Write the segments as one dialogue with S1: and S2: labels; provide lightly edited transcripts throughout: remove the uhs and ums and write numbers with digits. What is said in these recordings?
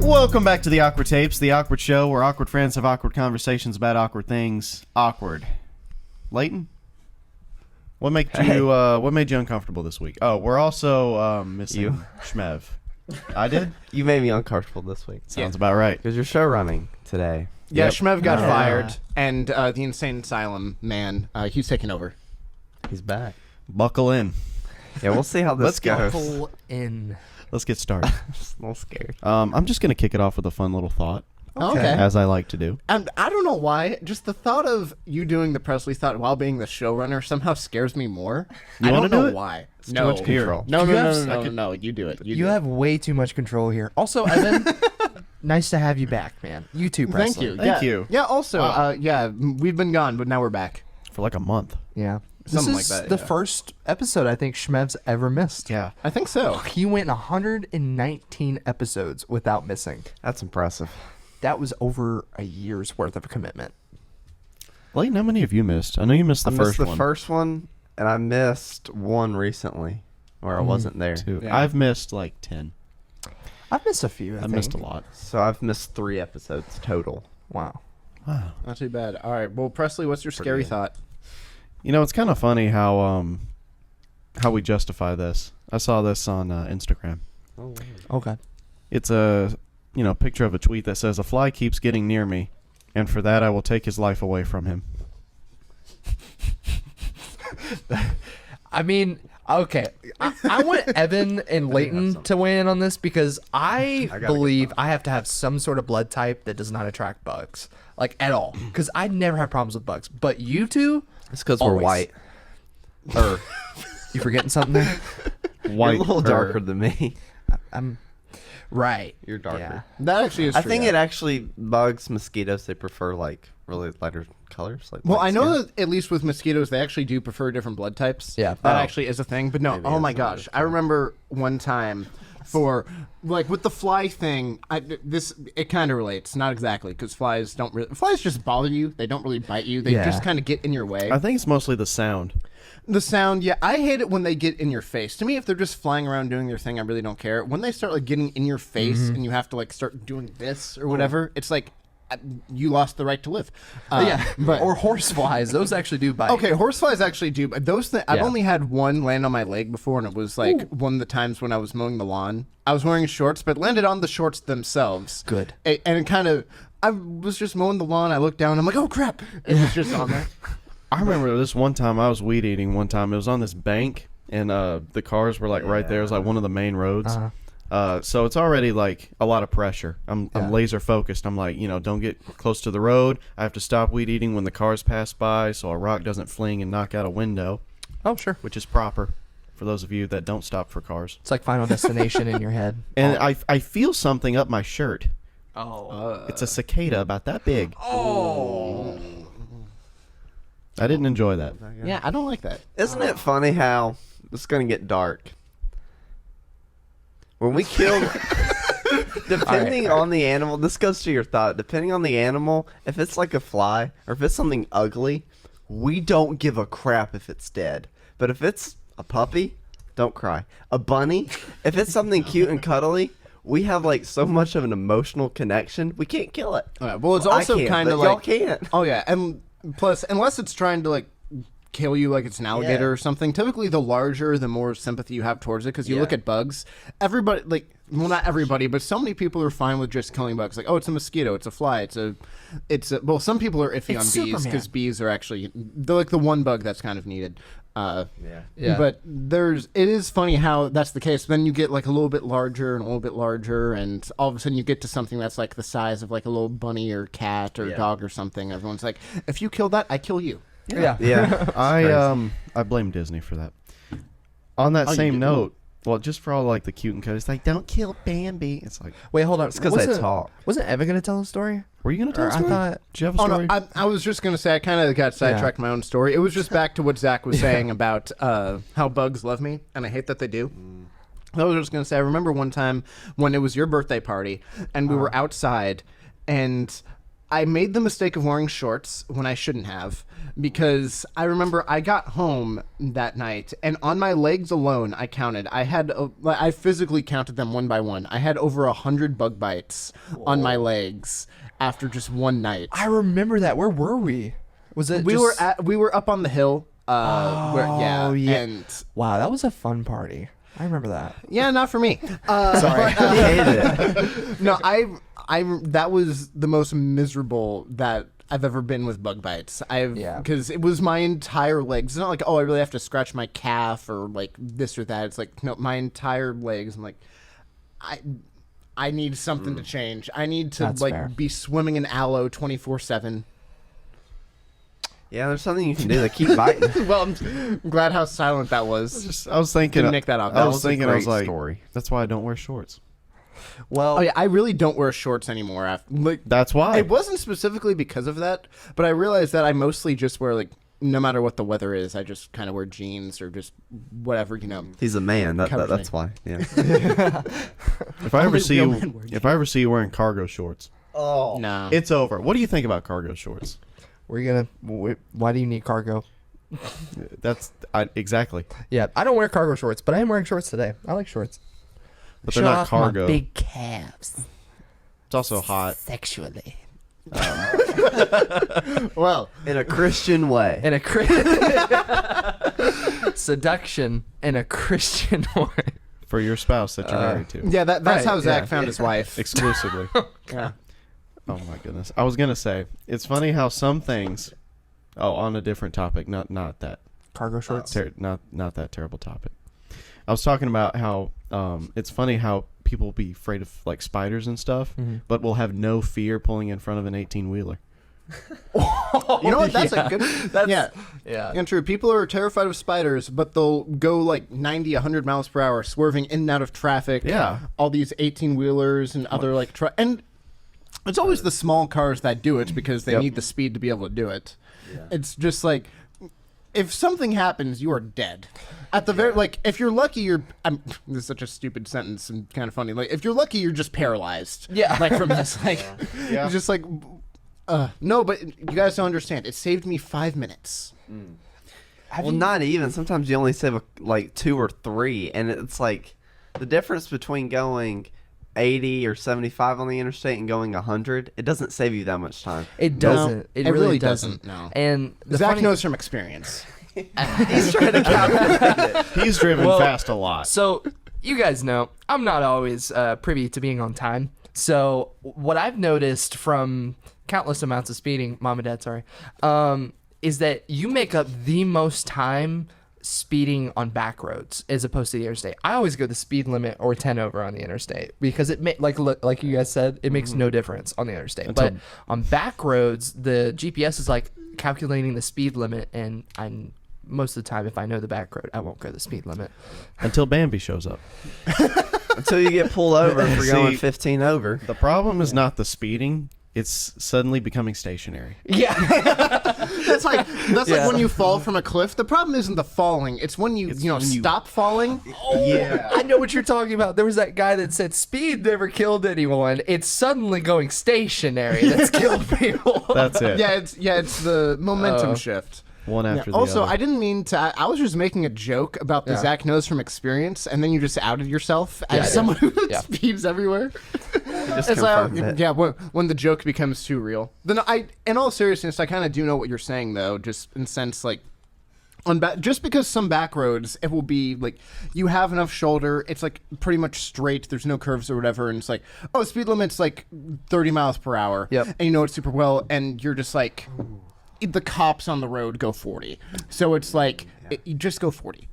S1: Welcome back to the Awkward Tapes, the awkward show where awkward friends have awkward conversations about awkward things. Awkward. Leighton? What made you uncomfortable this week? Oh, we're also missing
S2: You.
S1: Shmev. I did?
S2: You made me uncomfortable this week.
S1: Sounds about right.
S2: Because you're show running today.
S3: Yeah,
S1: Yep.
S3: Shmev got fired, and the Insane Asylum man, he's taking over.
S2: He's back.
S1: Buckle in.
S2: Yeah, we'll see how this
S1: Let's go.
S2: goes.
S4: Pull in.
S1: Let's get started.
S2: Just a little scared.
S1: I'm just going to kick it off with a fun little thought,
S3: Okay.
S1: as I like to do.
S3: And I don't know why, just the thought of you doing the Presley thought while being the showrunner somehow scares me more.
S1: You
S3: I
S1: wanna
S3: don't know
S1: do it?
S3: why.
S1: It's too
S3: No.
S1: much control.
S3: No,
S4: You
S3: no,
S4: have
S3: no, no, no, you do it.
S4: You
S3: do
S4: have way too much control here. Also, Evan, nice to have you back, man. You too,
S3: it.
S4: Presley.
S3: Thank you.
S1: Thank
S3: yeah.
S1: you.
S3: Yeah, also,
S1: Wow.
S3: we've been gone, but now we're back.
S1: For like a month.
S4: Yeah.
S3: Something
S4: This is
S3: like that,
S4: the
S3: yeah.
S4: first episode I think Shmev's ever missed.
S1: Yeah.
S3: I think so.
S4: He went 119 episodes without missing.
S2: That's impressive.
S4: That was over a year's worth of commitment.
S1: Leighton, how many have you missed? I know you missed the
S2: I
S1: first
S2: missed the
S1: one.
S2: first one, and I missed one recently where I wasn't there.
S1: Two.
S3: Yeah.
S1: I've missed like 10.
S4: I've missed a few, I
S1: I
S4: think.
S1: missed a lot.
S2: So I've missed 3 episodes total.
S4: Wow.
S1: Wow.
S3: Not too bad. All right. Well, Presley, what's your scary
S2: good.
S3: thought?
S1: You know, it's kind of funny how we justify this. I saw this on Instagram.
S2: Oh,
S4: Okay.
S1: It's a picture of a tweet that says, "A fly keeps getting near me, and for that I will take his life away from him."
S4: I mean, okay. I want Evan and Leighton to weigh in on this because I
S2: gotta
S4: believe I have to have some sort of blood type that does not attract bugs, like at all. Because I never have problems with bugs. But you two,
S2: It's because we're
S4: Always.
S2: white.
S4: or you forgetting something there?
S2: You're a little
S1: or-
S2: darker than me.
S4: I'm right.
S2: You're darker.
S4: Yeah.
S3: That actually is
S2: I
S3: true.
S2: think
S3: yeah.
S2: it actually bugs mosquitoes. They prefer like really lighter colors. Like
S3: Well,
S2: light
S3: I know
S2: skin.
S3: that at least with mosquitoes, they actually do prefer different blood types.
S4: Yeah.
S3: That
S2: Oh.
S3: actually is a thing. But no,
S2: Maybe
S3: oh my
S2: it's not
S3: gosh. I remember one time for, like, with the fly thing, it kind of relates. Not exactly, because flies just bother you. They don't really bite you. They
S4: Yeah.
S3: just kind of get in your way.
S1: I think it's mostly the sound.
S3: The sound, yeah, I hate it when they get in your face. To me, if they're just flying around doing their thing, I really don't care. When they start, like, getting in your face and you have to, like, start doing this or whatever, it's like, you lost the right to live.
S4: But or horse flies. Those actually do bite.
S3: Okay, horseflies actually do, but those things, I've
S4: Yeah.
S3: only had one land on my leg before, and it was like one of the times when I was mowing the lawn. I was wearing shorts, but it landed on the shorts themselves.
S4: Good.
S3: And it kind of, I was just mowing the lawn. I looked down. I'm like, oh crap! It was just on there.
S1: I remember this one time I was weed eating. One time it was on this bank, and the cars were like right there. It was like one of the main roads. So it's already like a lot of pressure. I'm laser focused. I'm like, don't get close to the road. I have to stop weed eating when the cars pass by, so a rock doesn't fling and knock out a window,
S4: Oh, sure.
S1: which is proper for those of you that don't stop for cars.
S4: It's like Final Destination in your head.
S1: And I feel something up my shirt.
S4: Oh.
S1: It's a cicada about that big. Oh. I didn't enjoy that.
S3: Yeah, I don't like that.
S2: Isn't it funny how it's gonna get dark? When we kill, depending on the animal, this goes to your thought. Depending on the animal, if it's like a fly or if it's something ugly, we don't give a crap if it's dead. But if it's a puppy, don't cry. A bunny, if it's something cute and cuddly, we have like so much of an emotional connection. We can't kill it.
S3: Well, it's
S2: I
S3: also
S2: can't,
S3: kind of
S2: but y'all
S3: like
S2: can't.
S3: Oh yeah, and plus, unless it's trying to like kill you like it's an alligator
S2: Yeah.
S3: or something, typically the larger, the more sympathy you have towards it. Because you
S2: Yeah.
S3: look at bugs, everybody well, not everybody, but so many people are fine with just killing bugs. Like, oh, it's a mosquito, it's a fly, it's a well, some people are iffy
S4: It's
S3: on bees
S4: Superman.
S3: because bees are actually they're like the one bug that's kind of needed.
S4: Yeah.
S3: But it is funny how that's the case. Then you get like a little bit larger and a little bit larger, and all of a sudden you get to something that's like the size of like a little bunny or cat or
S2: Yeah.
S3: dog or something. Everyone's like, if you kill that, I kill you.
S4: Yeah.
S2: Yeah.
S1: I blame Disney for that. On that
S3: Oh, you
S1: same
S3: do?
S1: note, well, just for all like the cute and cut, it's like, don't kill Bambi. It's like,
S4: Wait, hold on.
S2: It's 'cause they
S4: Wasn't-
S2: talk.
S4: Wasn't Evan going to tell a story?
S1: were you gonna tell
S4: Or
S1: a
S4: I
S1: story?
S4: thought-
S1: Did you have a
S3: Oh
S1: story?
S3: no, I was just gonna say I kind of got sidetracked my own story. It was just back to what Zach was saying about how bugs love me, and I hate that they do. I was just gonna say I remember one time when it was your birthday party, and we were outside, and I made the mistake of wearing shorts when I shouldn't have, because I remember I got home that night and on my legs alone, I counted. I physically counted them one by one. I had over 100 bug bites on my legs after just one night.
S4: I remember that. Where were we? Was it?
S3: We were up on the hill. Yeah. And
S4: wow, that was a fun party. I remember that.
S3: yeah, not for me.
S4: Sorry.
S2: He hated it.
S3: No, that was the most miserable that I've ever been with bug bites. Because it was my entire legs. It's not like, oh, I really have to scratch my calf or like this or that. It's like, no, my entire legs. I'm like, I need something to change. I need to
S4: That's fair.
S3: be swimming in aloe 24/7.
S2: Yeah, there's something you can do to keep biting.
S3: Well, I'm glad how silent that was.
S1: I was thinking.
S3: Didn't make that up.
S1: I
S3: That
S1: was
S2: was a
S1: thinking. I was
S2: great
S1: like,
S2: story.
S1: that's why I don't wear shorts.
S4: Well,
S3: Oh yeah, I really don't wear shorts anymore.
S1: That's why.
S3: It wasn't specifically because of that, but I realized that I mostly just wear like, no matter what the weather is, I just kind of wear jeans or just whatever,
S2: He's a man.
S3: Covers
S2: That's
S3: me.
S2: why. Yeah.
S1: If I ever see
S3: real
S1: you,
S3: men wear
S1: if I ever see you wearing cargo shorts,
S2: Oh.
S3: No.
S1: it's over. What do you think about cargo shorts?
S4: why do you need cargo?
S1: Exactly.
S4: Yeah, I don't wear cargo shorts, but I am wearing shorts today. I like shorts.
S1: But they're not cargo.
S5: big calves
S1: It's also hot.
S5: sexually.
S3: Well,
S2: In a Christian way.
S4: In a seduction in a Christian way.
S1: For your spouse that you're married to.
S3: yeah, that's
S4: Right,
S3: how Zach
S4: yeah.
S3: found his wife.
S1: Exclusively.
S3: Yeah.
S1: Oh my goodness. I was gonna say, it's funny how some things on a different topic, not that
S4: Cargo shorts.
S1: not that terrible topic. I was talking about how it's funny how people be afraid of like spiders and stuff, but will have no fear pulling in front of an 18-wheeler.
S3: You know what? That's a good. Yeah.
S4: Yeah.
S3: And true. People are terrified of spiders, but they'll go like 90, 100 miles per hour, swerving in and out of traffic.
S1: Yeah.
S3: All these 18-wheelers and other like and it's always the small cars that do it because they need the speed to be able to do it. It's just like, if something happens, you are dead. At the very if you're lucky, this is such a stupid sentence and kind of funny. Like if you're lucky, you're just paralyzed.
S4: Yeah.
S3: Like from this, it's just like, no, but you guys don't understand. It saved me 5 minutes.
S2: Well, not even. Sometimes you only save like 2 or 3, and it's like the difference between going 80 or 75 on the interstate and going 100. It doesn't save you that much time.
S4: It doesn't. It really
S3: doesn't.
S4: doesn't.
S3: No.
S4: And the
S3: Zach
S4: funny-
S3: knows from experience.
S2: He's trying to calculate it.
S1: He's driven
S4: Well,
S1: fast a lot.
S4: So you guys know I'm not always privy to being on time. So what I've noticed from countless amounts of speeding, mom and dad, sorry, is that you make up the most time speeding on back roads as opposed to the interstate. I always go the speed limit or 10 over on the interstate because it like you guys said, it makes no difference on the interstate. But on back roads, the GPS is like calculating the speed limit, and most of the time, if I know the back road, I won't go the speed limit.
S1: Until Bambi shows up.
S2: Until you get pulled over for
S1: See,
S2: going 15 over.
S1: The problem is not the speeding. It's suddenly becoming stationary.
S4: Yeah.
S3: That's like when you fall from a cliff. The problem isn't the falling; it's when you stop falling.
S4: Yeah. I know what you're talking about. There was that guy that said speed never killed anyone. It's suddenly going stationary that's killed people.
S1: That's it.
S3: It's the momentum shift.
S1: One after the
S3: Also,
S1: other.
S3: I didn't mean to. I was just making a joke about the
S4: Yeah.
S3: Zach knows from experience, and then you just outed yourself
S4: I
S3: as
S4: did.
S3: someone who
S4: Yeah.
S3: speeds everywhere.
S2: Just
S3: It's like,
S2: confirmed it.
S3: yeah, when the joke becomes too real. Then in all seriousness, I kind of do know what you're saying, though, just in sense like. Just because some back roads, it will be like you have enough shoulder, it's like pretty much straight, there's no curves or whatever, and it's like, oh, speed limit's like 30 miles per hour.
S4: Yep.
S3: And you know it super well, and you're just like, the cops on the road go 40. So it's like, you just go 40.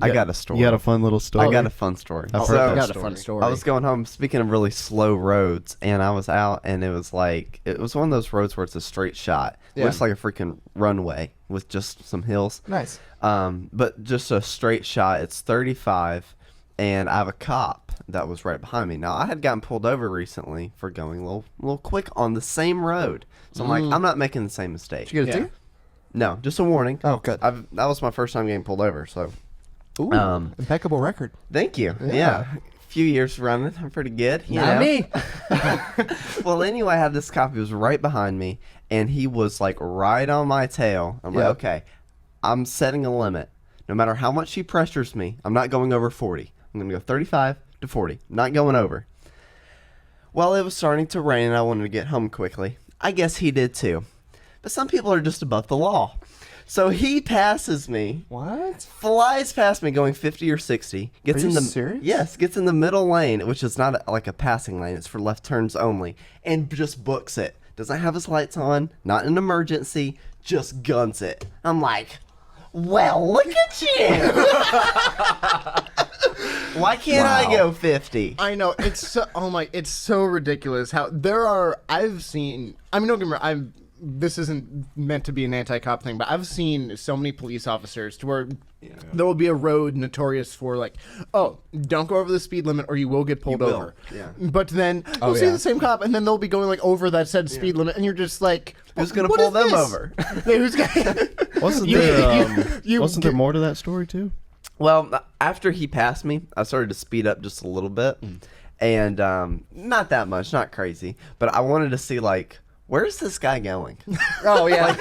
S2: I got a story.
S1: You got a fun little story.
S2: I got a fun story.
S1: I've
S2: So-
S1: heard
S3: I
S1: that
S3: got
S1: story.
S3: a fun story.
S2: I was going home. Speaking of really slow roads, and I was out, and it was one of those roads where it's a straight shot.
S3: Yeah.
S2: Looks like a freaking runway with just some hills.
S4: Nice.
S2: But just a straight shot. It's 35, and I have a cop that was right behind me. Now I had gotten pulled over recently for going a little quick on the same road. So I'm like, I'm not making the same mistake.
S4: Did you get a
S3: Yeah.
S4: ticket?
S2: No, just a warning.
S4: Oh, good.
S2: That was my first time getting pulled over. So
S4: Ooh, impeccable record.
S2: thank you. Yeah. few years running. I'm pretty good. You
S4: Not
S2: know?
S4: me.
S2: Well, anyway, I have this cop who was right behind me, and he was like right on my tail. I'm like,
S4: Yep.
S2: okay, I'm setting a limit. No matter how much he pressures me, I'm not going over 40. I'm going to go 35 to 40. Not going over. Well, it was starting to rain, and I wanted to get home quickly. I guess he did too. But some people are just above the law. So he passes me.
S4: What?
S2: Flies past me going 50 or 60. Gets
S4: Are
S2: in
S4: you
S2: the
S4: serious?
S2: Yes, gets in the middle lane, which is not like a passing lane. It's for left turns only, and just books it. Doesn't have his lights on. Not an emergency. Just guns it. I'm like, well, look at you. Why can't I go 50?
S3: I know it's so. Oh my! It's so ridiculous how there are. I've seen. I mean, don't get me wrong. This isn't meant to be an anti-cop thing, but I've seen so many police officers to where there will be a road notorious for like, oh, don't go over the speed limit or you will get pulled
S2: You will,
S3: over.
S2: yeah.
S3: But then you'll see the same cop, and then they'll be going like over that said speed limit, and you're just like,
S2: Who's gonna
S3: what
S2: pull
S3: is
S2: them
S3: this?
S2: over?
S3: Yeah, who's gonna?
S1: Wasn't
S3: You-
S1: there
S3: you
S1: wasn't there
S3: get-
S1: more to that story too?
S2: Well, after he passed me, I started to speed up just a little bit, and not that much, not crazy, but I wanted to see like, where's this guy going?
S4: Oh yeah.
S2: Like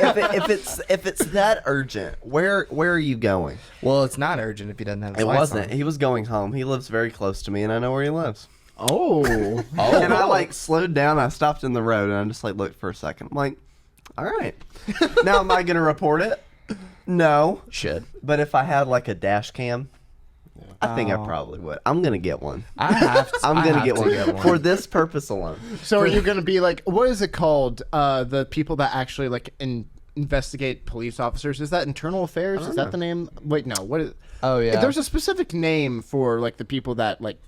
S2: if it's that urgent, where are you going?
S4: Well, it's not urgent if he doesn't have his
S2: It
S4: lights
S2: wasn't.
S4: on.
S2: He was going home. He lives very close to me, and I know where he lives.
S3: Oh,
S2: And I like slowed down. I stopped in the road, and I just like looked for a second. I'm like, all right. Now am I gonna report it? No.
S4: Should.
S2: But if I had like a dash cam, I think I probably would. I'm gonna get one.
S4: I have to.
S2: I'm
S4: I
S2: gonna
S4: have
S2: get
S4: to
S2: one for this purpose alone.
S3: so are you gonna be like, what is it called? The people that actually like investigate police officers. Is that internal affairs? Is that the name? Wait, no. What is?
S4: Oh, yeah.
S3: There's a specific name for like the people that like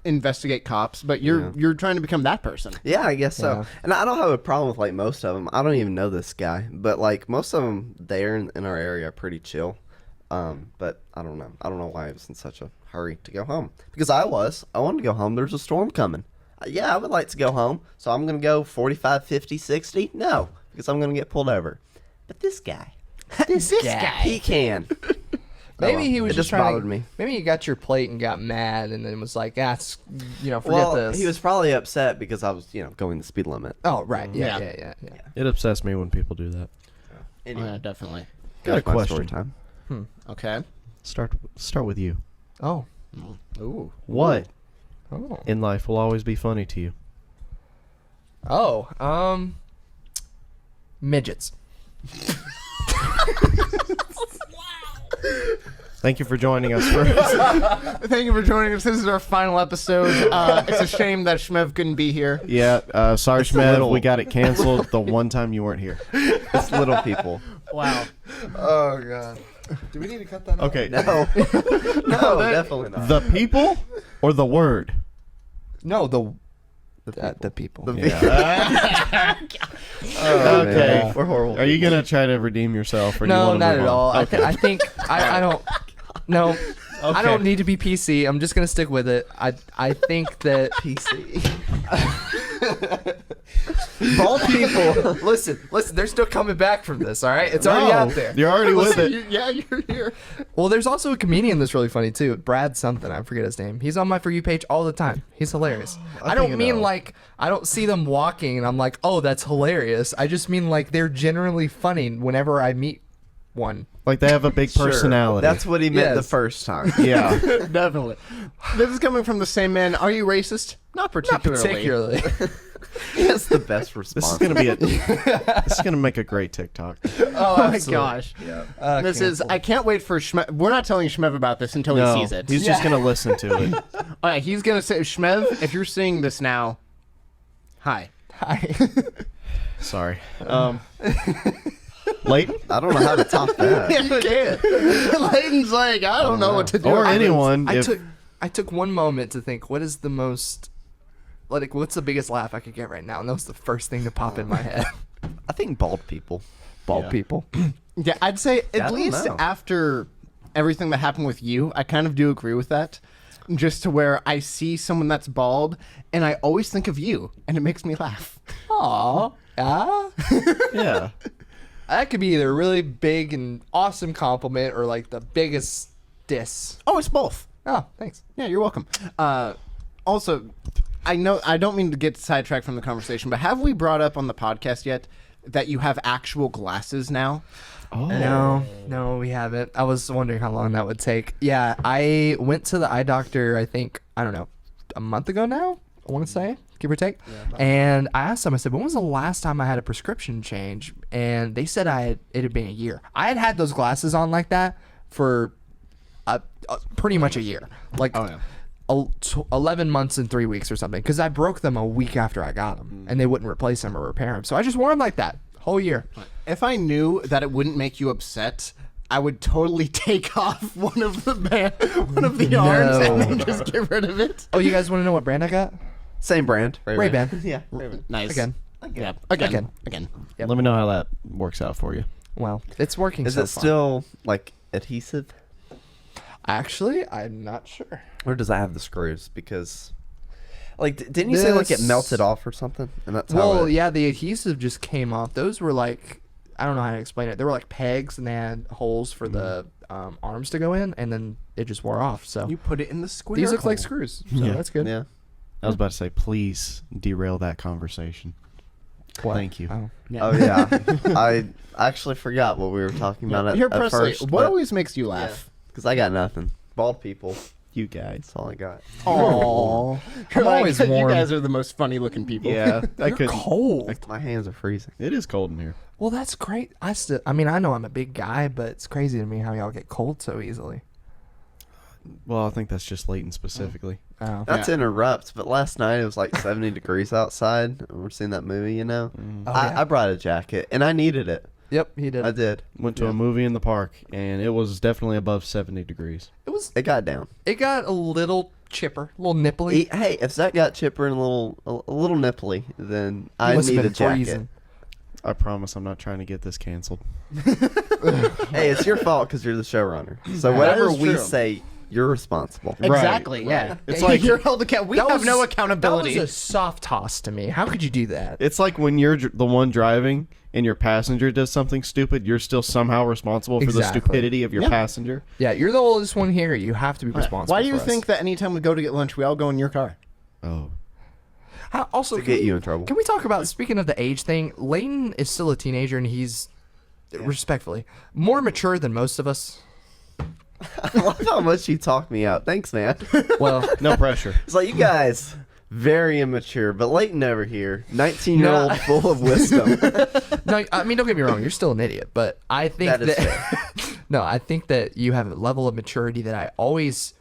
S3: investigate cops, but you're trying to become that person.
S2: Yeah, I guess so.
S4: Yeah.
S2: And I don't have a problem with like most of them. I don't even know this guy, but like most of them there in our area are pretty chill. But I don't know. I don't know why I was in such a hurry to go home. Because I wanted to go home. There's a storm coming. Yeah, I would like to go home. So I'm going to go 45, 50, 60? No, because I'm going to get pulled over. But this guy, he can.
S4: Maybe he was
S2: it
S4: just
S2: just
S4: trying
S2: bothered
S4: to,
S2: me.
S4: Maybe he got your plate and got mad and then was like, forget
S2: Well,
S4: this.
S2: he was probably upset because I was, going the speed limit.
S4: Oh, right. Yeah.
S3: Yeah.
S1: It upsets me when people do that.
S2: Anyway,
S3: Yeah, definitely.
S1: Got a
S2: that's my story
S1: question.
S2: time.
S3: Okay.
S1: Start with you.
S4: Oh.
S3: Ooh.
S1: What
S4: Oh.
S1: in life will always be funny to you?
S4: Oh. Midgets.
S1: Thank you for joining us for
S3: Thank you for joining us. This is our final episode. It's a shame that Shmev couldn't be here.
S1: sorry
S2: It's
S1: Shmed,
S2: little.
S1: we got it canceled the one time you weren't here.
S2: It's little people.
S3: Wow.
S4: Oh, God. Do we need to cut that out?
S1: Okay.
S2: No, no, definitely not.
S1: The people or the word?
S4: No, the people.
S1: Okay.
S2: We're horrible.
S1: Are you gonna try to redeem yourself? Or do you
S4: No,
S1: wanna
S4: not
S1: move
S4: at
S1: on?
S4: all.
S1: Okay.
S4: I think I don't. No, I
S1: Okay.
S4: don't need to be PC. I'm just gonna stick with it. I think that
S2: PC.
S4: bald people. Listen. They're still coming back from this. All right, it's already
S1: No,
S4: out there.
S1: You're already with
S3: Listen,
S1: it.
S3: you're here.
S4: Well, there's also a comedian that's really funny too. Brad something. I forget his name. He's on my For You page all the time. He's hilarious. I
S2: think
S4: don't
S2: I
S4: mean
S2: know.
S4: like I don't see them walking and I'm like, oh, that's hilarious. I just mean like they're generally funny whenever I meet one.
S1: Like they have a big personality.
S2: That's what he meant the
S4: Yes.
S2: first time.
S1: yeah.
S3: Definitely. This is coming from the same man. Are you racist? Not particularly.
S4: Particularly.
S2: That's the best
S1: This
S2: response.
S1: is gonna be this is gonna make a great TikTok.
S3: Oh my gosh. This is.
S4: Cancel.
S3: I can't wait for Shmev. We're not telling Shmev about this until
S1: No,
S3: he sees it.
S1: he's just gonna listen to it.
S3: All right, he's gonna say, Shmev, if you're seeing this now, hi.
S1: Sorry. Leighton
S2: I don't know how to top that.
S3: You can't. Layton's like, I don't know what to do.
S1: or anyone.
S4: I
S1: if,
S4: took one moment to think, what is the most like what's the biggest laugh I could get right now? And that was the first thing to pop in my head.
S2: I think bald people.
S4: Bald people.
S3: Yeah, I'd say
S2: I
S3: at
S2: don't
S3: least
S2: know.
S3: after everything that happened with you, I kind of do agree with that. Just to where I see someone that's bald, and I always think of you, and it makes me laugh.
S4: Aw. Ah.
S1: yeah.
S4: That could be either a really big and awesome compliment or like the biggest diss.
S3: Oh, it's both.
S4: Oh, thanks.
S3: Yeah, you're welcome. Also, I know I don't mean to get sidetracked from the conversation, but have we brought up on the podcast yet that you have actual glasses now?
S4: Oh. No, we haven't. I was wondering how long that would take. Yeah, I went to the eye doctor, I think, I don't know, a month ago now, I want to say, give or take. And I asked them, I said, when was the last time I had a prescription change? And they said it had been a year. I had those glasses on like that for pretty much a year. Like 11 months and 3 weeks or something. Because I broke them a week after I got them. And they wouldn't replace them or repair them. So I just wore them like that whole year.
S3: If I knew that it wouldn't make you upset, I would totally take off one of the arms and then just get rid of it.
S4: Oh, you guys want to know what brand I got?
S2: Same brand.
S4: Ray-Ban.
S2: Yeah.
S3: Nice.
S4: Again.
S3: Yeah. Again.
S4: Yep.
S1: Let me know how that works out for you.
S4: Well, it's working
S2: Is
S4: so
S2: it
S4: far.
S2: still like adhesive,
S4: Actually, I'm not sure.
S2: or does that have the screws? Because, like, didn't you say like it
S4: This-
S2: melted off or something? And that's how.
S4: Well,
S2: it,
S4: yeah, the adhesive just came off. Those were like, I don't know how to explain it. They were like pegs, and they had holes for the arms to go in, and then it just wore off. So
S3: You put it in the square.
S4: these look like
S3: hole.
S4: screws. So
S1: Yeah.
S4: that's good.
S2: Yeah.
S1: I was about to say, please derail that conversation. Thank you.
S4: Oh.
S2: Oh yeah. I actually forgot what we were talking about
S3: Here,
S2: at
S3: Presley,
S2: first.
S3: what always makes you laugh?
S2: Because I got nothing. Bald people.
S1: You guys.
S2: That's all I got.
S3: Oh,
S4: I'm always
S3: You
S4: warm.
S3: guys are the most funny-looking people.
S1: Yeah, I
S4: You're
S1: could.
S4: cold.
S2: My hands are freezing.
S1: It is cold in here.
S4: Well, that's great. I mean, I know I'm a big guy, but it's crazy to me how y'all get cold so easily.
S1: Well, I think that's just Leighton specifically.
S4: Oh.
S2: Not to interrupt, but last night it was like 70 degrees outside. We're seeing that movie, you know.
S4: Oh, yeah.
S2: I brought a jacket, and I needed it.
S4: Yep, he did.
S2: I did.
S1: Went to a movie in the park, and it was definitely above 70 degrees.
S2: It got down.
S4: It got a little chipper, a little nipply.
S2: Hey, if Zach got chipper and a little nipply, then
S4: He
S2: I
S4: must have
S2: need a
S4: been
S2: jacket.
S4: freezing.
S1: I promise I'm not trying to get this canceled.
S2: Hey, it's your fault because you're the showrunner. So
S3: That
S2: whatever
S3: is
S2: we
S3: true.
S2: say, you're responsible.
S3: Exactly. Yeah.
S1: It's
S3: Yeah,
S1: like-
S3: you're held accountable. We
S4: That
S3: have
S4: was-
S3: no accountability.
S4: That was a soft toss to me. How could you do that?
S1: It's like when you're the one driving and your passenger does something stupid, you're still somehow responsible for the
S4: Exactly.
S1: stupidity of your passenger.
S4: Yeah, you're the oldest one here. You have to be responsible.
S3: Why do you
S4: for us.
S3: think that anytime we go to get lunch, we all go in your car?
S1: Oh.
S4: Also,
S2: To
S4: can
S2: get
S4: we-
S2: you in trouble.
S4: Can we talk about, speaking of the age thing, Leighton is still a teenager and he's, respectfully, more mature than most of us.
S2: I love how much you talk me out. Thanks, man.
S4: Well,
S1: No pressure.
S2: It's like you guys, very immature, but Leighton over here, 19-year-old
S4: No.
S2: full of wisdom.
S4: no, I mean, don't get me wrong, you're still an idiot, but I think
S2: That is
S4: no, I think that you have a level of maturity that always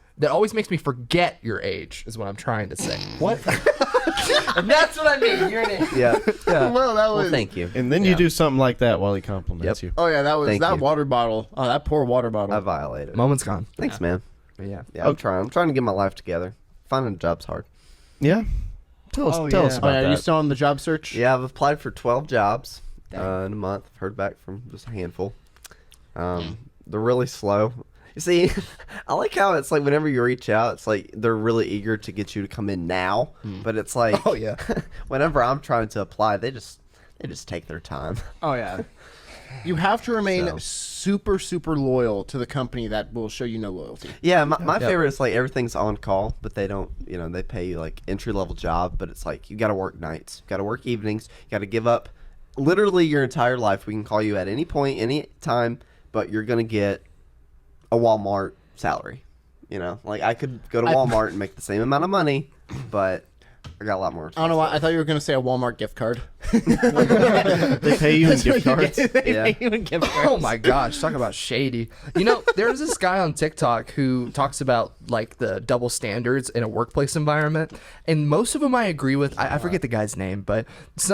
S4: makes me forget your age, is what I'm trying to say. What? And that's what I mean. You're an idiot.
S2: Yeah.
S3: Well, that was.
S2: Well, thank you.
S1: And then you do something like that while he compliments you.
S3: Oh yeah, that was
S2: Thank
S3: that
S2: you.
S3: water bottle. Oh, that poor water bottle.
S2: I violated.
S4: Moment's gone.
S2: Thanks, man.
S4: But yeah.
S2: Yeah, I'm trying. I'm trying to get my life together. Finding a job's hard.
S1: Yeah. Tell us
S3: oh,
S1: tell
S3: yeah.
S1: us
S3: Oh,
S1: about
S3: yeah,
S1: that.
S3: Are you still on the job search?
S2: Yeah, I've applied for 12 jobs in a month. I've heard back from just a handful. They're really slow. You see, I like how it's like whenever you reach out, it's like they're really eager to get you to come in now. But it's like,
S4: Oh, yeah.
S2: whenever I'm trying to apply, they just take their time.
S3: Oh yeah. You have to remain
S2: So.
S3: super loyal to the company that will show you no loyalty.
S2: Yeah, my favorite is like everything's on call, but they don't, they pay you like entry level job, but it's like you got to work nights, you got to work evenings, you got to give up literally your entire life. We can call you at any point, any time, but you're gonna get a Walmart salary. Like I could go to Walmart and make the same amount of money, but I got a lot more.
S3: I don't know why. I thought you were going to say a Walmart gift card.
S1: They pay you in gift cards.
S3: They
S2: Yeah.
S3: pay you in gift cards.
S4: Oh my gosh, talk about shady. There's this guy on TikTok who talks about like the double standards in a workplace environment, and most of them I agree with. I forget the guy's name, but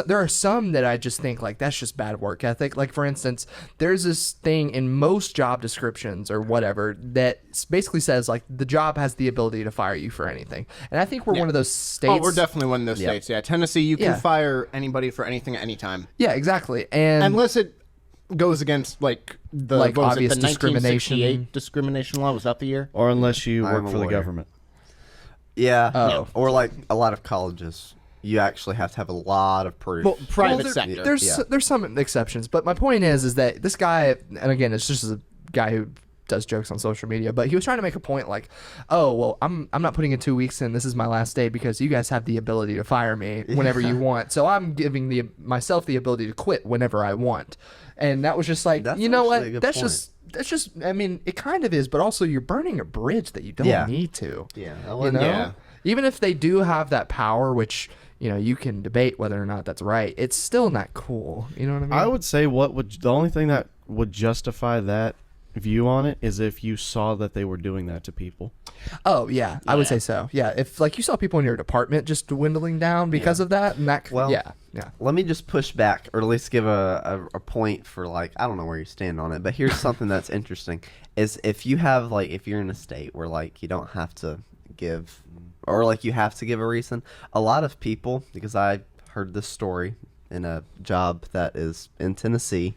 S4: there are some that I just think like that's just bad work ethic. Like for instance, there's this thing in most job descriptions or whatever that basically says like the job has the ability to fire you for anything, and I think we're one of those states.
S3: Oh, we're definitely one of those states. Yeah, Tennessee, you can
S4: Yeah.
S3: fire anybody for anything at any time,
S4: Yeah, exactly, and
S3: unless it goes against like the
S4: Like
S3: what was
S4: obvious
S3: it, the
S4: discrimination.
S3: 1968 discrimination law. Was that the year?
S1: Or unless you
S2: I'm
S1: work
S2: a
S1: for the
S2: lawyer.
S1: government.
S2: Yeah.
S4: Oh.
S2: Or like a lot of colleges, you actually have to have a lot of proof.
S3: Well, private
S4: Well,
S3: sector.
S4: There's
S2: Yeah.
S4: there's some exceptions, but my point is that this guy, and again, it's just a guy who does jokes on social media, but he was trying to make a point like, oh, well, I'm not putting in 2 weeks in. This is my last day because you guys have the ability to fire me whenever you want. So I'm giving myself the ability to quit whenever I want. And that was just like,
S2: That's
S4: you know
S2: actually a
S4: what?
S2: good
S4: That's just, I mean, it kind of is, but also you're burning a bridge that you don't need to.
S2: Yeah.
S4: You know? Even if they do have that power, which, you know, you can debate whether or not that's right, it's still not cool. You know what I mean?
S1: I would say the only thing that would justify that view on it is if you saw that they were doing that to people.
S4: Oh, yeah. I would say so. Yeah. If, like, you saw people in your department just dwindling down because of that, and that,
S2: Well,
S4: yeah.
S2: Let me just push back, or at least give a point for, like, I don't know where you stand on it, but here's something that's interesting, is if you have, like, if you're in a state where, like, you don't have to give, or, like, you have to give a reason, a lot of people, because I heard this story in a job that is in Tennessee,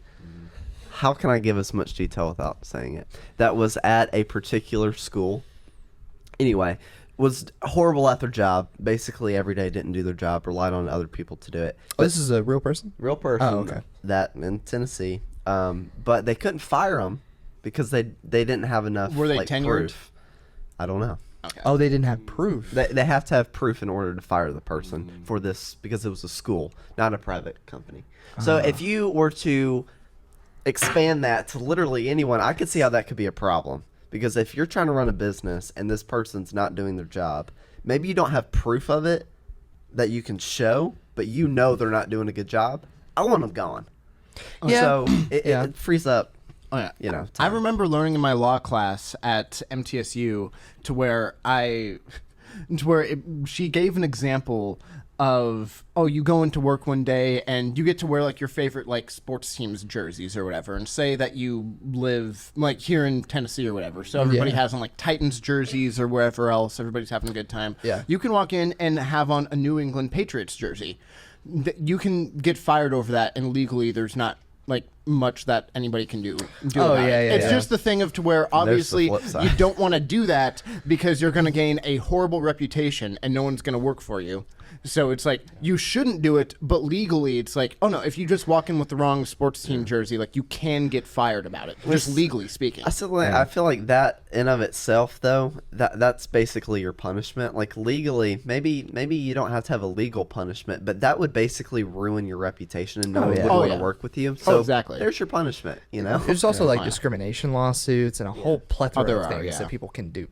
S2: how can I give as much detail without saying it? That was at a particular school. Anyway, was horrible at their job. Basically, every day didn't do their job, relied on other people to do it.
S4: Oh, this is a real person?
S2: Real person.
S4: Oh, okay.
S2: That in Tennessee. But they couldn't fire them because they didn't have enough.
S3: Were they
S2: like,
S3: tenured?
S2: proof. I don't know.
S3: Okay.
S4: Oh, they didn't have proof.
S2: They have to have proof in order to fire the person for this, because it was a school, not a private company. So if you were to expand that to literally anyone, I could see how that could be a problem. Because if you're trying to run a business and this person's not doing their job, maybe you don't have proof of it that you can show, but you know they're not doing a good job. I want them gone.
S4: Yeah.
S2: So it,
S4: Yeah.
S2: it frees up,
S3: Oh, yeah.
S2: you know.
S3: I
S2: time.
S3: remember learning in my law class at MTSU to where she gave an example of, oh, you go into work one day and you get to wear like your favorite like sports teams jerseys or whatever, and say that you live like here in Tennessee or whatever, so everybody
S4: Yeah.
S3: has on like Titans jerseys or wherever else, everybody's having a good time.
S4: Yeah.
S3: You can walk in and have on a New England Patriots jersey. You can get fired over that, and legally there's not like much that anybody can do
S4: Oh,
S3: about
S4: yeah,
S3: it.
S4: yeah,
S3: It's
S4: yeah.
S3: just the thing of to where obviously
S2: flip side.
S3: you don't want to do that because you're going to gain a horrible reputation and no one's going to work for you. So it's like you shouldn't do it, but legally it's like, oh no, if you just walk in with the wrong sports team jersey, like you can get fired about it, just legally speaking.
S2: I feel like that in of itself, though, that's basically your punishment. Like legally, maybe you don't have to have a legal punishment, but that would basically ruin your reputation, and no one would
S3: Oh,
S2: want
S3: yeah.
S2: to work with you. So
S3: exactly.
S2: there's your punishment. You know.
S4: There's also like discrimination lawsuits and a whole plethora
S3: there
S4: of
S3: are,
S4: things
S3: yeah.
S4: that people can do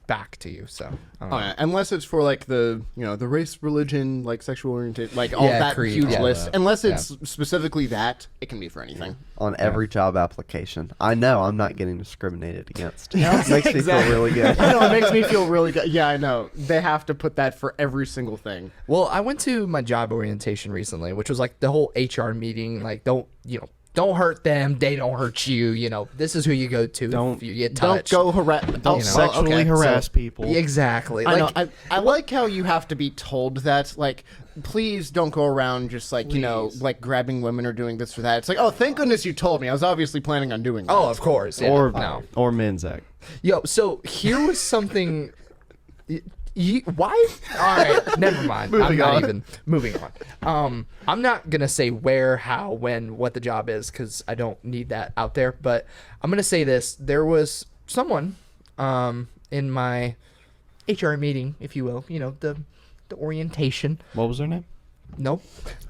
S4: back to you. So, I don't know.
S3: Oh, yeah. Unless it's for like the the race, religion, like sexual orientation, like all
S4: Yeah,
S3: that
S4: creed,
S3: huge
S4: yeah.
S3: list. Unless it's specifically that, it can be for anything.
S2: On every job application, I know I'm not getting discriminated against. It makes me feel really good.
S3: I know, it makes me feel really good. Yeah, I know. They have to put that for every single thing.
S4: Well, I went to my job orientation recently, which was like the whole HR meeting. Like, don't hurt them. They don't hurt you. You know, this is who you go to.
S1: Don't-
S4: if you get
S3: Don't
S4: touched.
S3: go harass.
S1: Don't sexually harass people.
S4: Exactly.
S3: I
S4: Like,
S3: know. I like how you have to be told that, like, please don't go around just like, like grabbing women or doing this or that. It's like, oh, thank goodness you told me. I was obviously planning on doing that.
S4: oh, of course. Yeah.
S1: Or
S4: no.
S1: or men's act.
S4: Yo, so here was something. Why? All right, never mind. Moving on. I'm not gonna say where, how, when, what the job is because I don't need that out there. But I'm gonna say this: there was someone, in my HR meeting, if you will, the orientation.
S1: What was her name?
S4: Nope.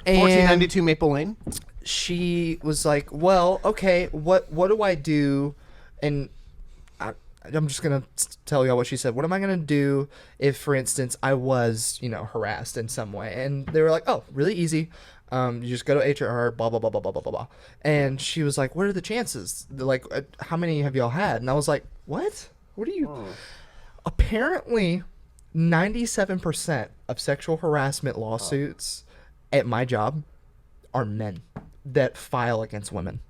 S4: And
S3: 1492 Maple Lane.
S4: she was like, well, okay, what do I do? And I'm just going to tell y'all what she said. What am I going to do if, for instance, I was, harassed in some way? And they were like, oh, really easy. You just go to HR, blah, blah, blah, blah, blah, blah, blah, blah. And she was like, what are the chances? They're like, how many have y'all had? And I was like, what? What are you? Apparently, 97% of sexual harassment lawsuits at my job are men that file against women.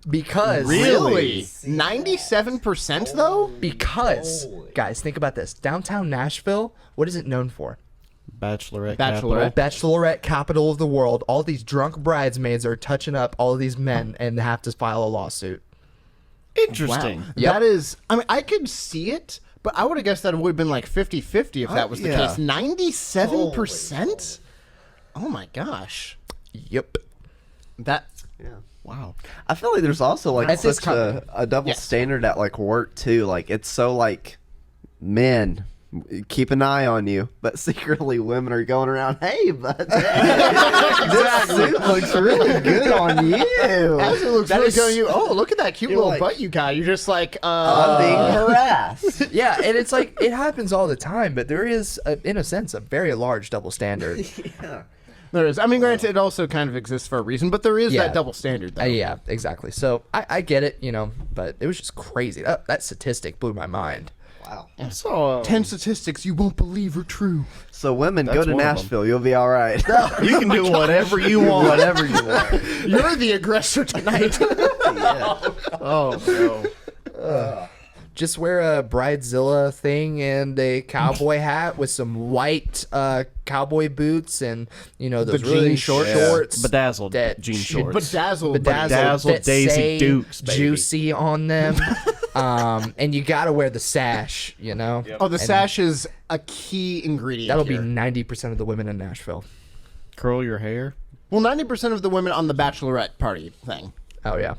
S4: Because
S3: Really? 97% though?
S4: Because guys, think about this. Downtown Nashville, what is it known for?
S3: Bachelorette.
S1: Bachelorette. Capital.
S4: Bachelorette capital of the world. All these drunk bridesmaids are touching up all of these men and have to file a lawsuit.
S1: Interesting.
S4: Yep.
S3: That is, I mean, I could see it, but I would have guessed that it would have been like 50-50 if that was the
S1: yeah.
S3: case. 97%? Oh my gosh.
S4: Yep.
S3: That,
S2: Yeah.
S1: Wow.
S2: I feel like there's also like
S4: At this
S2: such
S4: company.
S2: a double
S3: Yes.
S2: standard at like work too. Like it's so like men keep an eye on you, but secretly women are going around, hey, bud, this suit looks really good on you.
S3: As it looks
S4: That
S3: really
S4: is-
S3: good on you. Oh, look at that cute little
S2: like-
S3: butt you got. You're just like,
S2: I'm being harassed.
S4: Yeah, and it's like it happens all the time, but there is, in a sense, a very large double standard.
S2: Yeah.
S3: There is. I mean, granted, it also kind of exists for a reason, but there is
S4: Yeah.
S3: that double standard, though.
S4: Yeah, exactly. So I get it, but it was just crazy. That statistic blew my mind.
S2: Wow.
S1: So
S3: 10 statistics you won't believe are true.
S2: So women, go
S1: That's
S2: to
S1: one of 'em.
S2: Nashville. You'll be all right.
S1: you can do whatever you want.
S2: Whatever you want.
S3: You're the aggressor tonight.
S1: Oh no.
S4: Just wear a Bridezilla thing and a cowboy hat with some white cowboy boots and those
S3: The
S4: really
S3: jean shorts.
S4: shorts.
S1: Bedazzled
S4: that-
S1: jean
S4: shit,
S1: shorts.
S3: Bedazzled.
S1: Bedazzled
S4: that
S1: Daisy
S4: say
S1: Dukes, baby.
S4: juicy on them. And you gotta wear the sash,
S3: Oh, the sash is a key ingredient.
S4: That'll
S3: here.
S4: be 90% of the women in Nashville.
S1: Curl your hair.
S3: Well, 90% of the women on the bachelorette party thing.
S4: Oh yeah.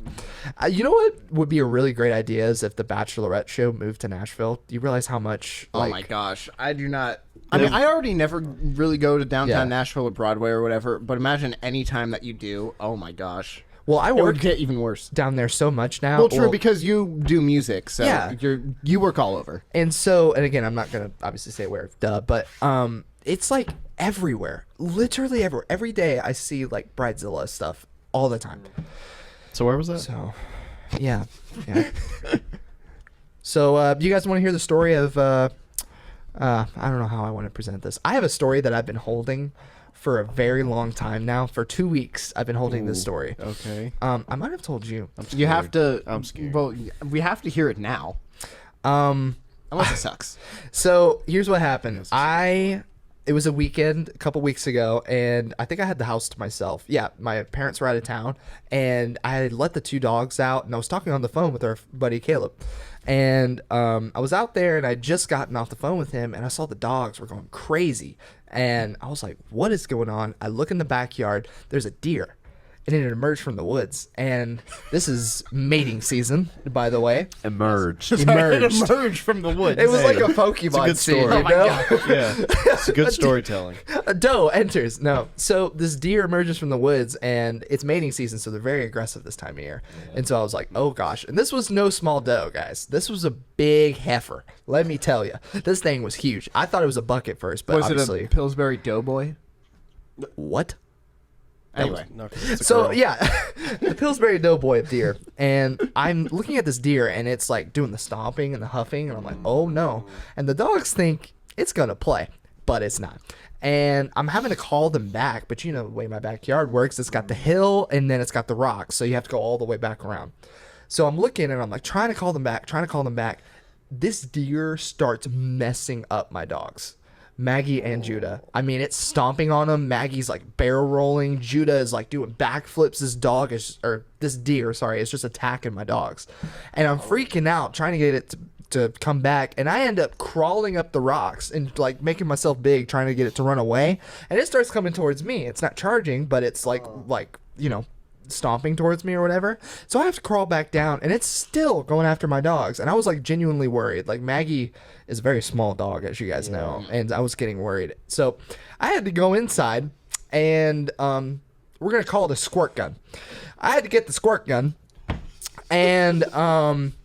S4: You know what would be a really great idea is if the Bachelorette show moved to Nashville. Do you realize how much?
S3: Oh my gosh, I do not. I mean, I already never really go to downtown
S4: Yeah.
S3: Nashville or Broadway or whatever. But imagine any time that you do. Oh my gosh,
S4: Well, I
S3: it would
S4: work
S3: get even worse.
S4: down there so much now.
S3: Well, true, because you do music, so
S4: Yeah.
S3: you work all over.
S4: And again, I'm not gonna obviously say where, but it's like everywhere, literally everywhere. Every day I see like Bridezilla stuff all the time.
S1: So where was that?
S4: So, yeah. So, you guys want to hear the story of? I don't know how I want to present this. I have a story that I've been holding for a very long time now. For 2 weeks, I've been holding this story.
S1: Okay.
S4: I might have told you.
S3: You have to.
S1: I'm scared.
S3: Well, we have to hear it now,
S4: Um,
S3: unless it sucks.
S4: So here's what happened. It was a weekend a couple weeks ago, and I think I had the house to myself. Yeah, my parents were out of town, and I had let the 2 dogs out, and I was talking on the phone with our buddy Caleb. And I was out there, and I'd just gotten off the phone with him, and I saw the dogs were going crazy. And I was like, what is going on? I look in the backyard, there's a deer. And it emerged from the woods. And this is mating season, by the way.
S2: Emerged.
S3: It
S4: Emerged.
S3: emerged from the woods.
S4: It was like a
S1: It's a
S4: Pokemon
S1: good
S4: scene,
S1: story.
S4: you know?
S1: Yeah. It's a good storytelling.
S4: A doe enters. No. So this deer emerges from the woods and it's mating season, so they're very aggressive this time of year. And so I was like, oh gosh. And this was no small doe, guys. This was a big heifer. Let me tell you. This thing was huge. I thought it was a buck at first, but
S3: Was
S4: obviously.
S3: it a Pillsbury Doughboy?
S4: What?
S3: Anyway,
S1: No, 'cause it's a
S4: So
S1: girl.
S4: yeah, the Pillsbury Doughboy of deer, and I'm looking at this deer, and it's like doing the stomping and the huffing, and I'm like, oh no! And the dogs think it's gonna play, but it's not. And I'm having to call them back, but the way my backyard works, it's got the hill and then it's got the rocks, so you have to go all the way back around. So I'm looking and I'm like trying to call them back. This deer starts messing up my dogs. Maggie and Judah. I mean, it's stomping on them. Maggie's like barrel rolling. Judah is like doing backflips. This deer is just attacking my dogs. And I'm freaking out trying to get it to come back. And I end up crawling up the rocks and like making myself big trying to get it to run away. And it starts coming towards me. It's not charging, but it's like stomping towards me or whatever. So I have to crawl back down and it's still going after my dogs. And I was like genuinely worried. Like Maggie is a very small dog, as you guys know, and I was getting worried. So I had to go inside and we're going to call it a squirt gun. I had to get the squirt gun and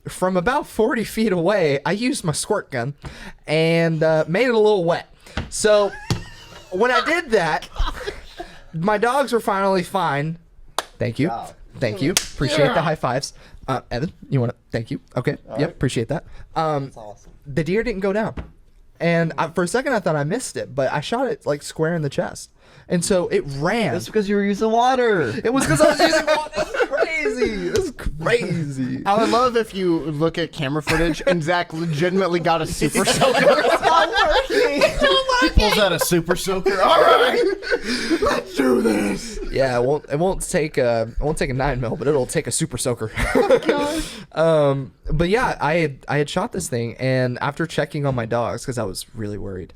S4: from about 40 feet away, I used my squirt gun and made it a little wet. So when I did that, my dogs were finally fine. Thank you. Thank you. Appreciate the high fives. Evan, you want to? Thank you. Okay. Yep. Appreciate that.
S2: That's awesome.
S4: The deer didn't go down. And for a second, I thought I missed it, but I shot it like square in the chest. And so it ran.
S2: That's because you were using water.
S4: It was because I was using water. This is crazy. This is crazy.
S3: I would love if you look at camera footage and Zach legitimately got a super soaker.
S1: He pulls out a super soaker. All right, let's do this.
S4: Yeah, it won't take a 9mm, but it'll take a super soaker. But yeah, I had shot this thing, and after checking on my dogs because I was really worried,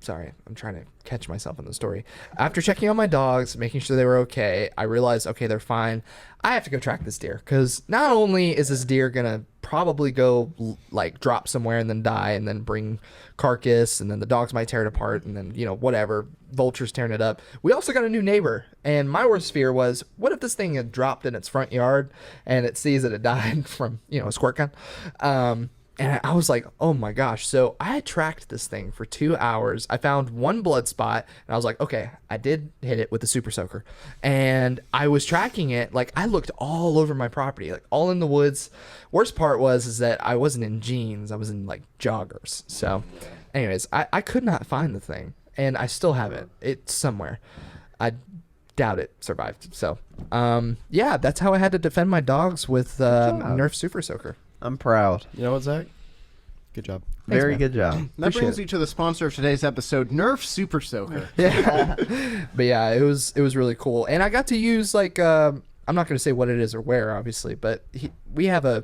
S4: so sorry, I'm trying to catch myself in the story. After checking on my dogs, making sure they were okay, I realized, okay, they're fine. I have to go track this deer because not only is this deer gonna probably go like drop somewhere and then die and then bring carcass and then the dogs might tear it apart and then whatever, vultures tearing it up. We also got a new neighbor, and my worst fear was, what if this thing had dropped in its front yard and it sees that it died from a squirt gun. And I was like, oh my gosh. So I had tracked this thing for 2 hours. I found one blood spot and I was like, okay, I did hit it with the super soaker. And I was tracking it. Like, I looked all over my property, like all in the woods. Worst part is that I wasn't in jeans. I was in like joggers. So anyways, I could not find the thing, and I still have it. It's somewhere. I doubt it survived. So yeah, that's how I had to defend my dogs with Nerf super soaker.
S2: I'm proud.
S1: You know what, Zach? Good job.
S2: Very
S4: man.
S2: good job.
S3: That brings you to the sponsor of today's episode, Nerf Super Soaker.
S4: Yeah. But yeah, it was really cool. And I got to use I'm not going to say what it is or where, obviously, but we have a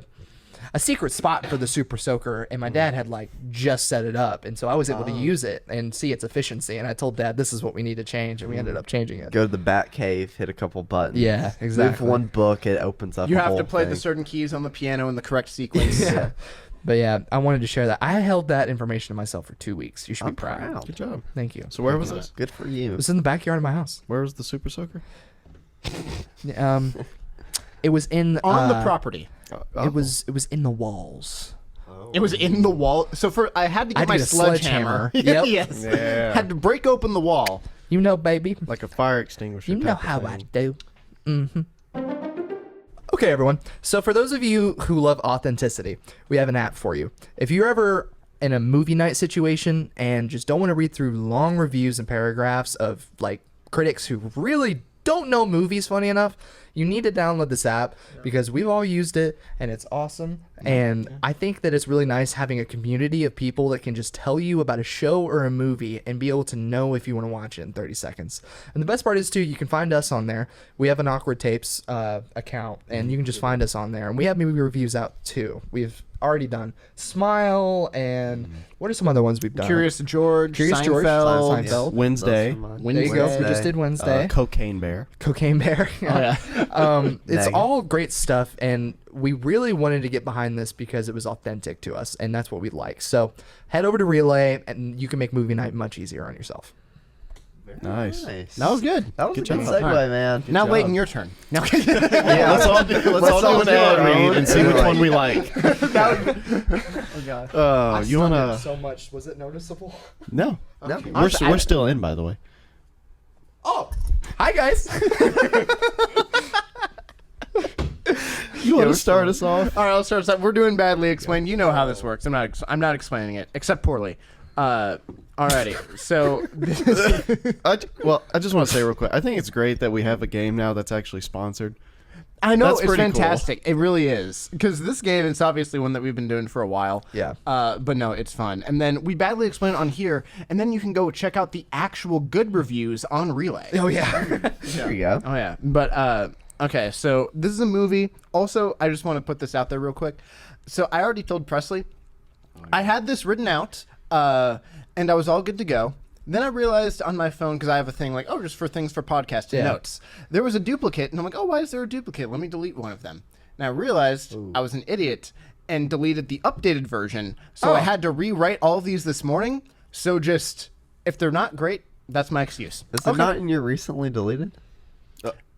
S4: secret spot for the super soaker, and my dad had like just set it up, and so I was able to use it and see its efficiency, and I told Dad this is what we need to change, and we ended up changing it.
S2: Go to the bat cave, hit a couple buttons.
S4: Yeah, exactly.
S2: Move one book, it opens up.
S3: You
S2: a
S3: have
S2: whole
S3: to play
S2: thing.
S3: the certain keys on the piano in the correct sequence.
S4: Yeah. But yeah, I wanted to share that. I held that information to myself for 2 weeks. You should
S2: I'm
S4: be proud.
S2: proud.
S1: Good job.
S4: Thank you.
S1: So where was this?
S2: Good for
S4: It
S2: you.
S4: was in the backyard of my house.
S1: Where was the super soaker?
S4: It was in
S3: On the property.
S4: It was in the walls.
S3: It was in the wall. So I had to
S4: I
S3: get my
S4: did a
S3: sledgehammer.
S4: sledgehammer. Yep.
S3: Yes.
S1: Yeah.
S3: Had to break open the wall.
S4: You know, baby.
S1: Like a fire extinguisher.
S4: You know
S1: type of
S4: how I
S1: thing.
S4: do. Okay, everyone. So for those of you who love authenticity, we have an app for you. If you're ever in a movie night situation and just don't want to read through long reviews and paragraphs of like critics who really don't know movies funny enough, you need to download this app because we've all used it and it's awesome. And I think that it's really nice having a community of people that can just tell you about a show or a movie and be able to know if you want to watch it in 30 seconds. And the best part is too, you can find us on there. We have an Awkward Tapes account, and you can just find us on there. And we have movie reviews out too. We've already done Smile, and what are some other ones we've done?
S3: Curious George,
S4: Curious George,
S3: Seinfeld.
S4: Seinfeld.
S1: Wednesday.
S4: There you go. We just did Wednesday.
S1: Cocaine Bear.
S4: Cocaine Bear.
S3: yeah.
S4: It's
S2: Negative.
S4: all great stuff, and we really wanted to get behind this because it was authentic to us, and that's what we like. So head over to Relay, and you can make movie night much easier on yourself.
S1: Nice.
S3: That was good.
S2: That was
S1: Good
S2: a good
S1: job.
S2: segue,
S3: All right.
S2: man.
S3: Now,
S1: job.
S3: Leighton, your turn. No.
S2: Yeah,
S1: Let's all do an ad read and see which one we like. You wanna?
S4: so much. Was it noticeable?
S1: No.
S2: No.
S1: We're still in, by the way.
S4: Oh, hi guys.
S1: You want to start us off?
S3: All right, let's start. We're doing badly explained. You know how this works. I'm not explaining it except poorly. Alrighty. So
S1: I just want to say real quick. I think it's great that we have a game now that's actually sponsored.
S3: I know
S1: That's
S3: it's
S1: pretty cool.
S3: fantastic. It really is, because this game is obviously one that we've been doing for a while.
S4: Yeah.
S3: But no, it's fun. And then we badly explain it on here, and then you can go check out the actual good reviews on Relay.
S4: Oh yeah.
S2: There you go.
S3: Oh yeah, but okay. So this is a movie. Also, I just want to put this out there real quick. So I already told Presley, I had this written out, and I was all good to go. Then I realized on my phone, because I have a thing like, just for things for podcasting notes, there was a duplicate, and I'm like, why is there a duplicate? Let me delete one of them. And I realized I was an idiot and deleted the updated version, so I had to rewrite all of these this morning. So just, if they're not great, that's my excuse.
S2: Is it not in your recently deleted?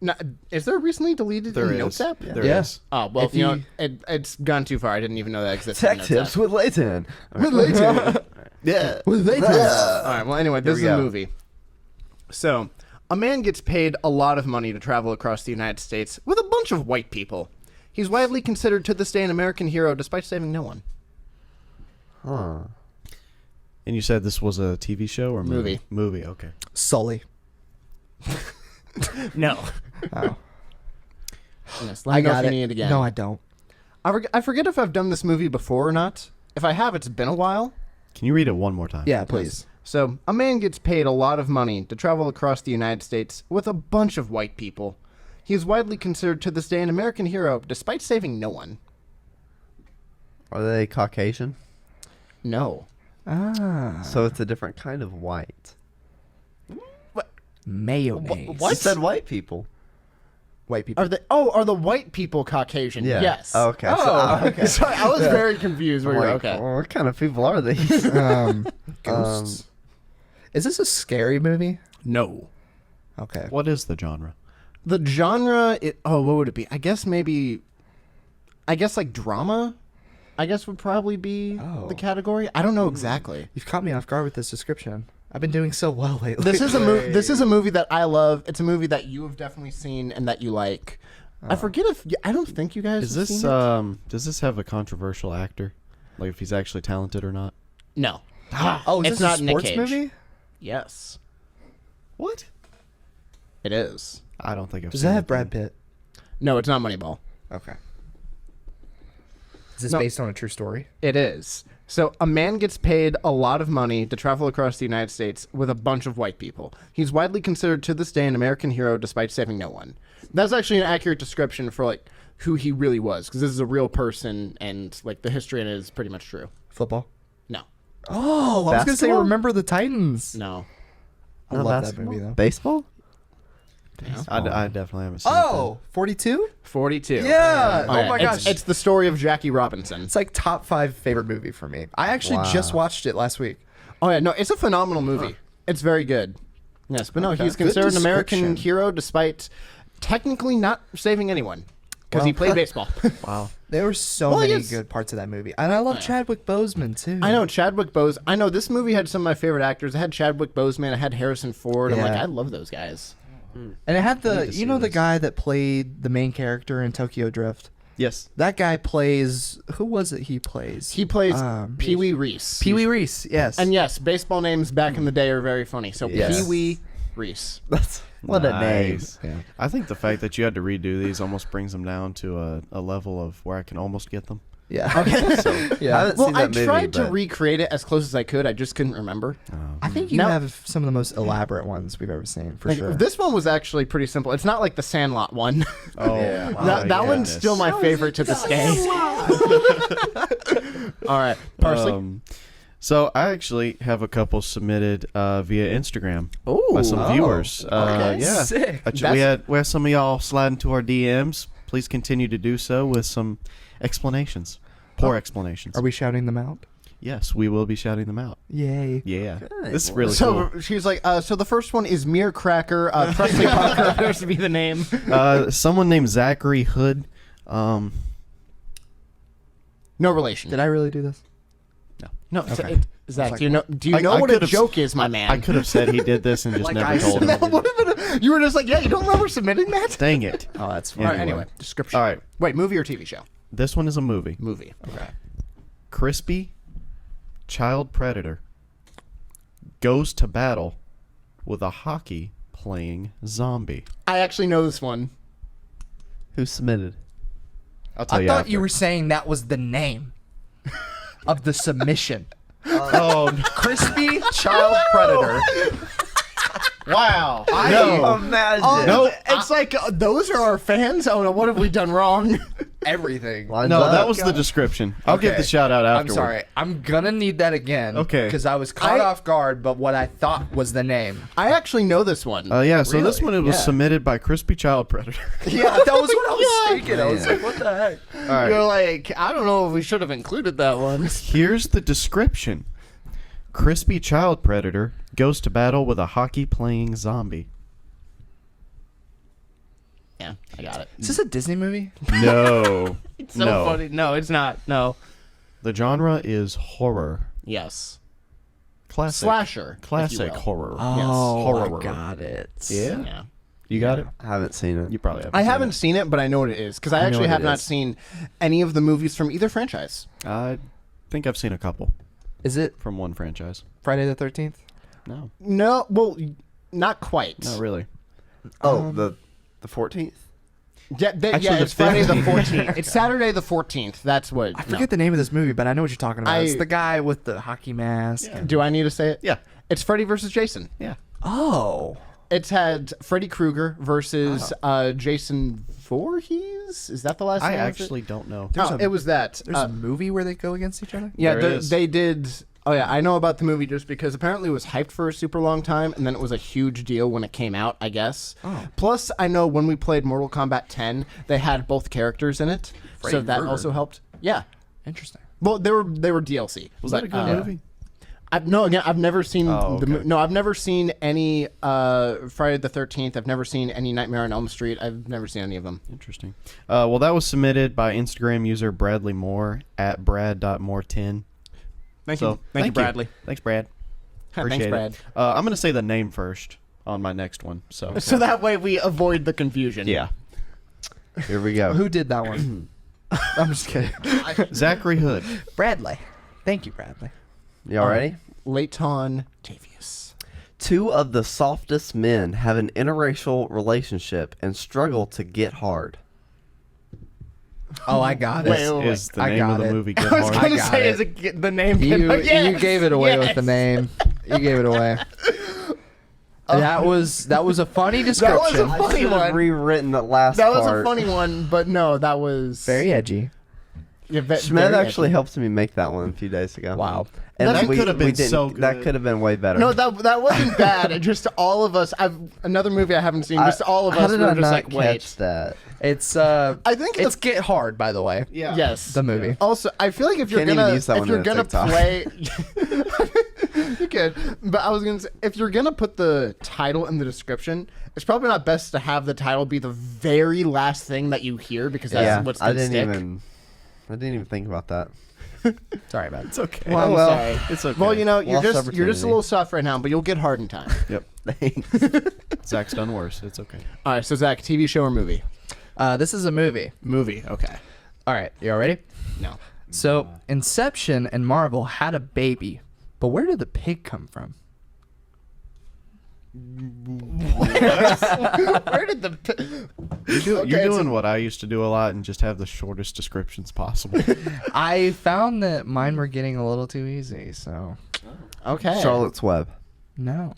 S3: Now, is there a recently deleted
S1: There
S3: Notes
S1: is.
S3: app?
S1: There
S4: Yeah.
S1: is.
S3: Oh, well,
S4: If
S3: you know,
S4: you-
S3: it's gone too far. I didn't even know that existed.
S2: Tech
S3: in Notes
S2: tips
S3: app.
S2: with Leighton. Yeah.
S3: All right, well, anyway, this is
S2: we
S3: a
S2: go.
S3: movie. So, a man gets paid a lot of money to travel across the United States with a bunch of white people. He's widely considered to this day an American hero despite saving no one.
S2: Huh.
S1: And you said this was a TV show or movie? Movie. Okay.
S4: Sully.
S3: No.
S4: Oh.
S3: Yes, let me
S4: I
S3: know
S4: got
S3: if you
S4: it.
S3: need it again.
S4: No, I don't.
S3: I forget if I've done this movie before or not. If I have, it's been a while.
S1: Can you read it one more time?
S4: Yeah, please.
S3: So, a man gets paid a lot of money to travel across the United States with a bunch of white people. He is widely considered to this day an American hero despite saving no one.
S2: Are they Caucasian?
S3: No.
S4: Ah.
S2: So it's a different kind of white.
S4: Mayonnaise.
S2: You said white people.
S4: White people.
S3: Are the white people Caucasian?
S2: Yeah.
S3: Yes.
S2: Oh, okay.
S3: Oh,
S2: okay.
S3: Sorry, I was very confused. Where you're
S2: Like,
S3: okay.
S2: well, what kind of people are these?
S4: Ghosts. Is this a scary movie?
S3: No.
S4: Okay.
S1: What is the genre?
S3: The genre. What would it be? I guess like drama. I guess would probably be the category. I don't know exactly.
S4: You've caught me off guard with this description. I've been doing so well lately.
S3: This is a movie. This is a movie that I love. It's a movie that you have definitely seen and that you like. I forget if I don't think you guys.
S1: Is
S3: have
S1: this
S3: seen it.
S1: does this have a controversial actor? Like if he's actually talented or not?
S3: No.
S4: Oh, is
S3: It's
S4: this
S3: not
S4: a
S3: Nick
S4: sports
S3: Cage.
S4: movie?
S3: Yes,
S1: What?
S3: it is.
S1: I don't think I've
S4: Does
S1: seen
S4: that have
S1: it
S4: Brad
S1: then.
S4: Pitt?
S3: No, it's not Moneyball.
S4: Okay. Is this
S3: No.
S4: based on a true story?
S3: It is. So a man gets paid a lot of money to travel across the United States with a bunch of white people. He's widely considered to this day an American hero despite saving no one. That's actually an accurate description for like who he really was, because this is a real person and like the history in it is pretty much true.
S4: Football?
S3: No.
S4: Oh, I was going to say
S2: Basketball?
S4: Remember the Titans.
S3: No.
S4: I
S2: No,
S4: love that
S2: basketball?
S4: movie, though.
S2: Baseball?
S1: I definitely haven't seen it.
S4: Oh, 42?
S3: 42.
S4: Yeah.
S3: Oh,
S4: Oh my gosh.
S3: It's the story of Jackie Robinson.
S4: It's like top 5 favorite movie for me. I actually just watched it last week.
S3: Oh yeah, no, it's a phenomenal movie. It's very good. Yes, but no, he's
S4: Good
S3: considered an American
S4: description.
S3: hero despite technically not saving anyone because he played baseball.
S1: Wow.
S4: There were so
S3: Well,
S4: many
S3: yes.
S4: good parts of that movie. And I love Chadwick Boseman, too.
S3: I know Chadwick Boseman. I know this movie had some of my favorite actors. I had Chadwick Boseman. I had Harrison Ford. I'm like,
S4: Yeah.
S3: I love those guys.
S4: And it had
S1: I
S4: the,
S1: need to see
S4: the
S1: this.
S4: guy that played the main character in Tokyo Drift.
S1: Yes.
S4: That guy plays, who was it he plays?
S3: He plays
S4: Um,
S3: Pee Wee Reese.
S4: Pee Wee Reese, yes.
S3: And yes, baseball names back in the day are very funny. So
S4: Yes.
S3: Pee Wee Reese.
S2: That's what a name.
S1: Nice. I think the fact that you had to redo these almost brings them down to a level of where I can almost get them.
S4: Yeah.
S2: So,
S4: Yeah.
S2: I haven't
S3: Well,
S2: seen
S3: I
S2: that movie,
S3: tried to
S2: but-
S3: recreate it as close as I could. I just couldn't remember.
S4: I think you
S3: Now-
S4: have some of the most elaborate ones we've ever seen, for
S3: Like,
S4: sure.
S3: This one was actually pretty simple. It's not like the Sandlot one.
S1: Oh,
S3: That one's still my favorite to this day. All right, Parsley.
S1: So I actually have a couple submitted via Instagram
S3: Ooh.
S1: by some
S4: Oh,
S1: viewers.
S4: okay.
S1: Yeah,
S4: Sick.
S1: we had some of y'all slide into our DMs. Please continue to do so with some explanations, poor explanations.
S4: Are we shouting them out?
S1: Yes, we will be shouting them out.
S4: Yay.
S1: Yeah,
S2: Good.
S1: this is really
S3: So
S1: cool.
S3: she was like, so the first one is Mere Cracker. Presley Parker appears to be the name.
S1: Someone named Zachary Hood.
S3: No relation.
S4: Did I really do this?
S3: No,
S4: Okay.
S3: Zach,
S4: like,
S3: do you know? Do you
S1: I-
S3: know
S1: I
S3: what a
S1: could've-
S3: joke is, my man?
S1: I could have said he did this and just
S4: Like
S1: never
S4: I
S1: told
S4: said.
S1: him.
S3: That would have been. You were just like, yeah, you don't remember submitting that?
S1: Dang it.
S4: Oh, that's
S3: All
S4: fine.
S3: right, anyway, description.
S1: All right,
S3: Wait, movie or TV show?
S1: this one is a movie.
S3: Movie.
S4: Okay.
S1: Crispy child predator goes to battle with a hockey playing zombie.
S3: I actually know this one.
S2: Who submitted?
S1: I'll tell
S4: I
S1: you
S4: thought
S1: after.
S4: you were saying that was the name of the submission.
S1: Oh
S4: Crispy Child Predator.
S1: wow!
S2: No. Imagine.
S1: No,
S3: It's like those are our fans. Oh no, what have we done wrong?
S4: Everything.
S2: Lines
S1: no,
S2: up.
S1: that was the description. I'll give
S4: Okay.
S1: the shout out
S4: I'm
S1: afterward.
S4: sorry. I'm gonna need that again.
S1: Okay.
S4: Because I was caught off guard, but what I thought was the name.
S3: I actually know this one.
S1: Yeah, so this
S4: Really?
S1: one it was
S3: Yeah.
S1: submitted by Crispy Child Predator.
S4: Yeah, that was what I was thinking. I was like, what the heck?
S1: All right.
S3: You're like, I don't know if we should have included that one.
S1: Here's the description. Crispy Child Predator goes to battle with a hockey playing zombie.
S3: Yeah, I got it.
S4: Is this a Disney movie?
S1: No.
S3: It's so
S1: no.
S3: funny. No, it's not. No.
S1: The genre is horror.
S3: Yes.
S1: Classic.
S3: Slasher. if you
S1: Classic
S3: will.
S1: horror.
S4: Oh,
S1: horror.
S4: I got it.
S1: Yeah?
S3: Yeah.
S1: You got it?
S2: I haven't seen it.
S1: You probably haven't.
S3: I
S1: seen
S3: haven't seen it, but I know what it is because I
S4: know
S3: actually
S4: what
S3: have
S4: it
S3: not
S4: is.
S3: seen any of the movies from either franchise.
S1: it. I think I've seen a couple
S4: Is it
S1: from one franchise.
S4: Friday the 13th?
S1: No,
S3: No, well, not quite.
S1: not really.
S2: Oh, the 14th.
S3: Yeah,
S1: Actually,
S3: yeah,
S1: the
S3: it's Friday the
S1: 15th.
S3: 14th. It's Saturday the 14th. That's what.
S4: I forget the name of this movie, but I know what you're talking about. It's
S3: I-
S4: the guy with the hockey mask.
S1: Yeah.
S3: Do I need to say it?
S1: Yeah.
S3: It's Freddy versus Jason.
S1: Yeah.
S4: Oh.
S3: It's had Freddy Krueger versus Jason Voorhees. Is that the last
S1: I
S3: name? of it?
S1: actually don't know.
S3: Oh, it was that.
S4: There's a movie where they go against each other?
S3: Yeah,
S1: There is.
S3: they did Oh yeah, I know about the movie just because apparently it was hyped for a super long time, and then it was a huge deal when it came out, I guess.
S4: Oh.
S3: Plus, I know when we played Mortal Kombat 10, they had both characters in it, so
S4: Freddy
S3: that
S4: Krueger.
S3: also helped. Yeah.
S4: Interesting.
S3: Well, they were DLC.
S1: Was that a good movie?
S3: I've never seen
S1: okay.
S3: I've never seen any Friday the 13th. I've never seen any Nightmare on Elm Street. I've never seen any of them.
S1: Interesting. Well, that was submitted by Instagram user Bradley Moore at brad.moore10.
S3: Thank
S1: So,
S3: Thank you, Bradley.
S1: Thanks, Brad.
S3: Thanks,
S1: Appreciate
S3: Brad.
S1: it. I'm going to say the name first on my next one. So,
S3: So that way we avoid the confusion.
S1: yeah.
S2: Here we go.
S4: Who did that one? I'm just kidding.
S1: Zachary Hood.
S4: Bradley. Thank you, Bradley.
S2: Y'all ready?
S3: Leighton Tavius.
S2: Two of the softest men have an interracial relationship and struggle to get hard.
S4: Oh, I got it.
S3: Wait, wait, wait.
S1: Is the
S4: I
S1: name of
S4: got
S1: the
S4: it.
S1: movie Get
S3: I was
S1: Hard?
S3: going to
S4: got
S3: say,
S4: it.
S3: is it the name?
S4: You
S3: Yes,
S4: gave it away with
S3: yes.
S4: the name. You gave it away. That was a funny
S3: That was
S4: description.
S3: a funny
S2: I
S3: one.
S2: rewritten the last
S3: That was
S2: part.
S3: a funny one, but no, that was
S4: Very edgy.
S3: Yeah,
S2: Schmed
S3: very
S2: actually
S3: edgy.
S2: helped me make that one a few days ago.
S4: Wow.
S2: And
S1: That
S2: we-
S1: could have
S2: we
S1: been
S2: didn't-
S1: so
S2: That
S1: good.
S2: could have been way better.
S3: No, that wasn't bad. It just all of us. Another movie I haven't seen. Just all of
S2: How
S3: us
S2: did
S3: were
S2: I
S3: just
S2: not
S3: like,
S2: catch
S3: wait.
S2: that?
S4: It's
S3: I think
S4: it's Get Hard, by the way.
S1: Yeah.
S3: Yes,
S4: The movie.
S3: Also, I feel like if you're
S2: Can't even
S3: gonna
S2: use that
S3: if
S2: one
S3: you're
S2: in a
S3: gonna
S2: TikTok.
S3: play, you could. But I was gonna say if you're gonna put the title in the description, it's probably not best to have the title be the very last thing that you hear because that's
S2: Yeah,
S3: what's
S2: I
S3: gonna
S2: didn't
S3: stick.
S2: even think about that.
S4: Sorry, man.
S1: It's okay.
S3: Well, I'm
S2: well,
S3: sorry.
S1: It's okay.
S3: Well, you know, you're
S2: Lost
S3: just a
S2: opportunity.
S3: little soft right now, but you'll get hard in time.
S1: Yep.
S2: Thanks.
S1: Zach's done worse. It's okay.
S3: All right, so Zach, TV show or movie?
S4: This is a movie.
S3: Movie. Okay.
S4: All right, you all ready?
S3: No.
S4: So, Inception and Marvel had a baby, but where did the pig come from?
S3: Where did the?
S1: You're
S3: Okay, it's
S1: doing what I used to do a lot and just have the shortest descriptions possible.
S4: I found that mine were getting a little too easy, so
S3: Okay.
S2: Charlotte's Web.
S4: no.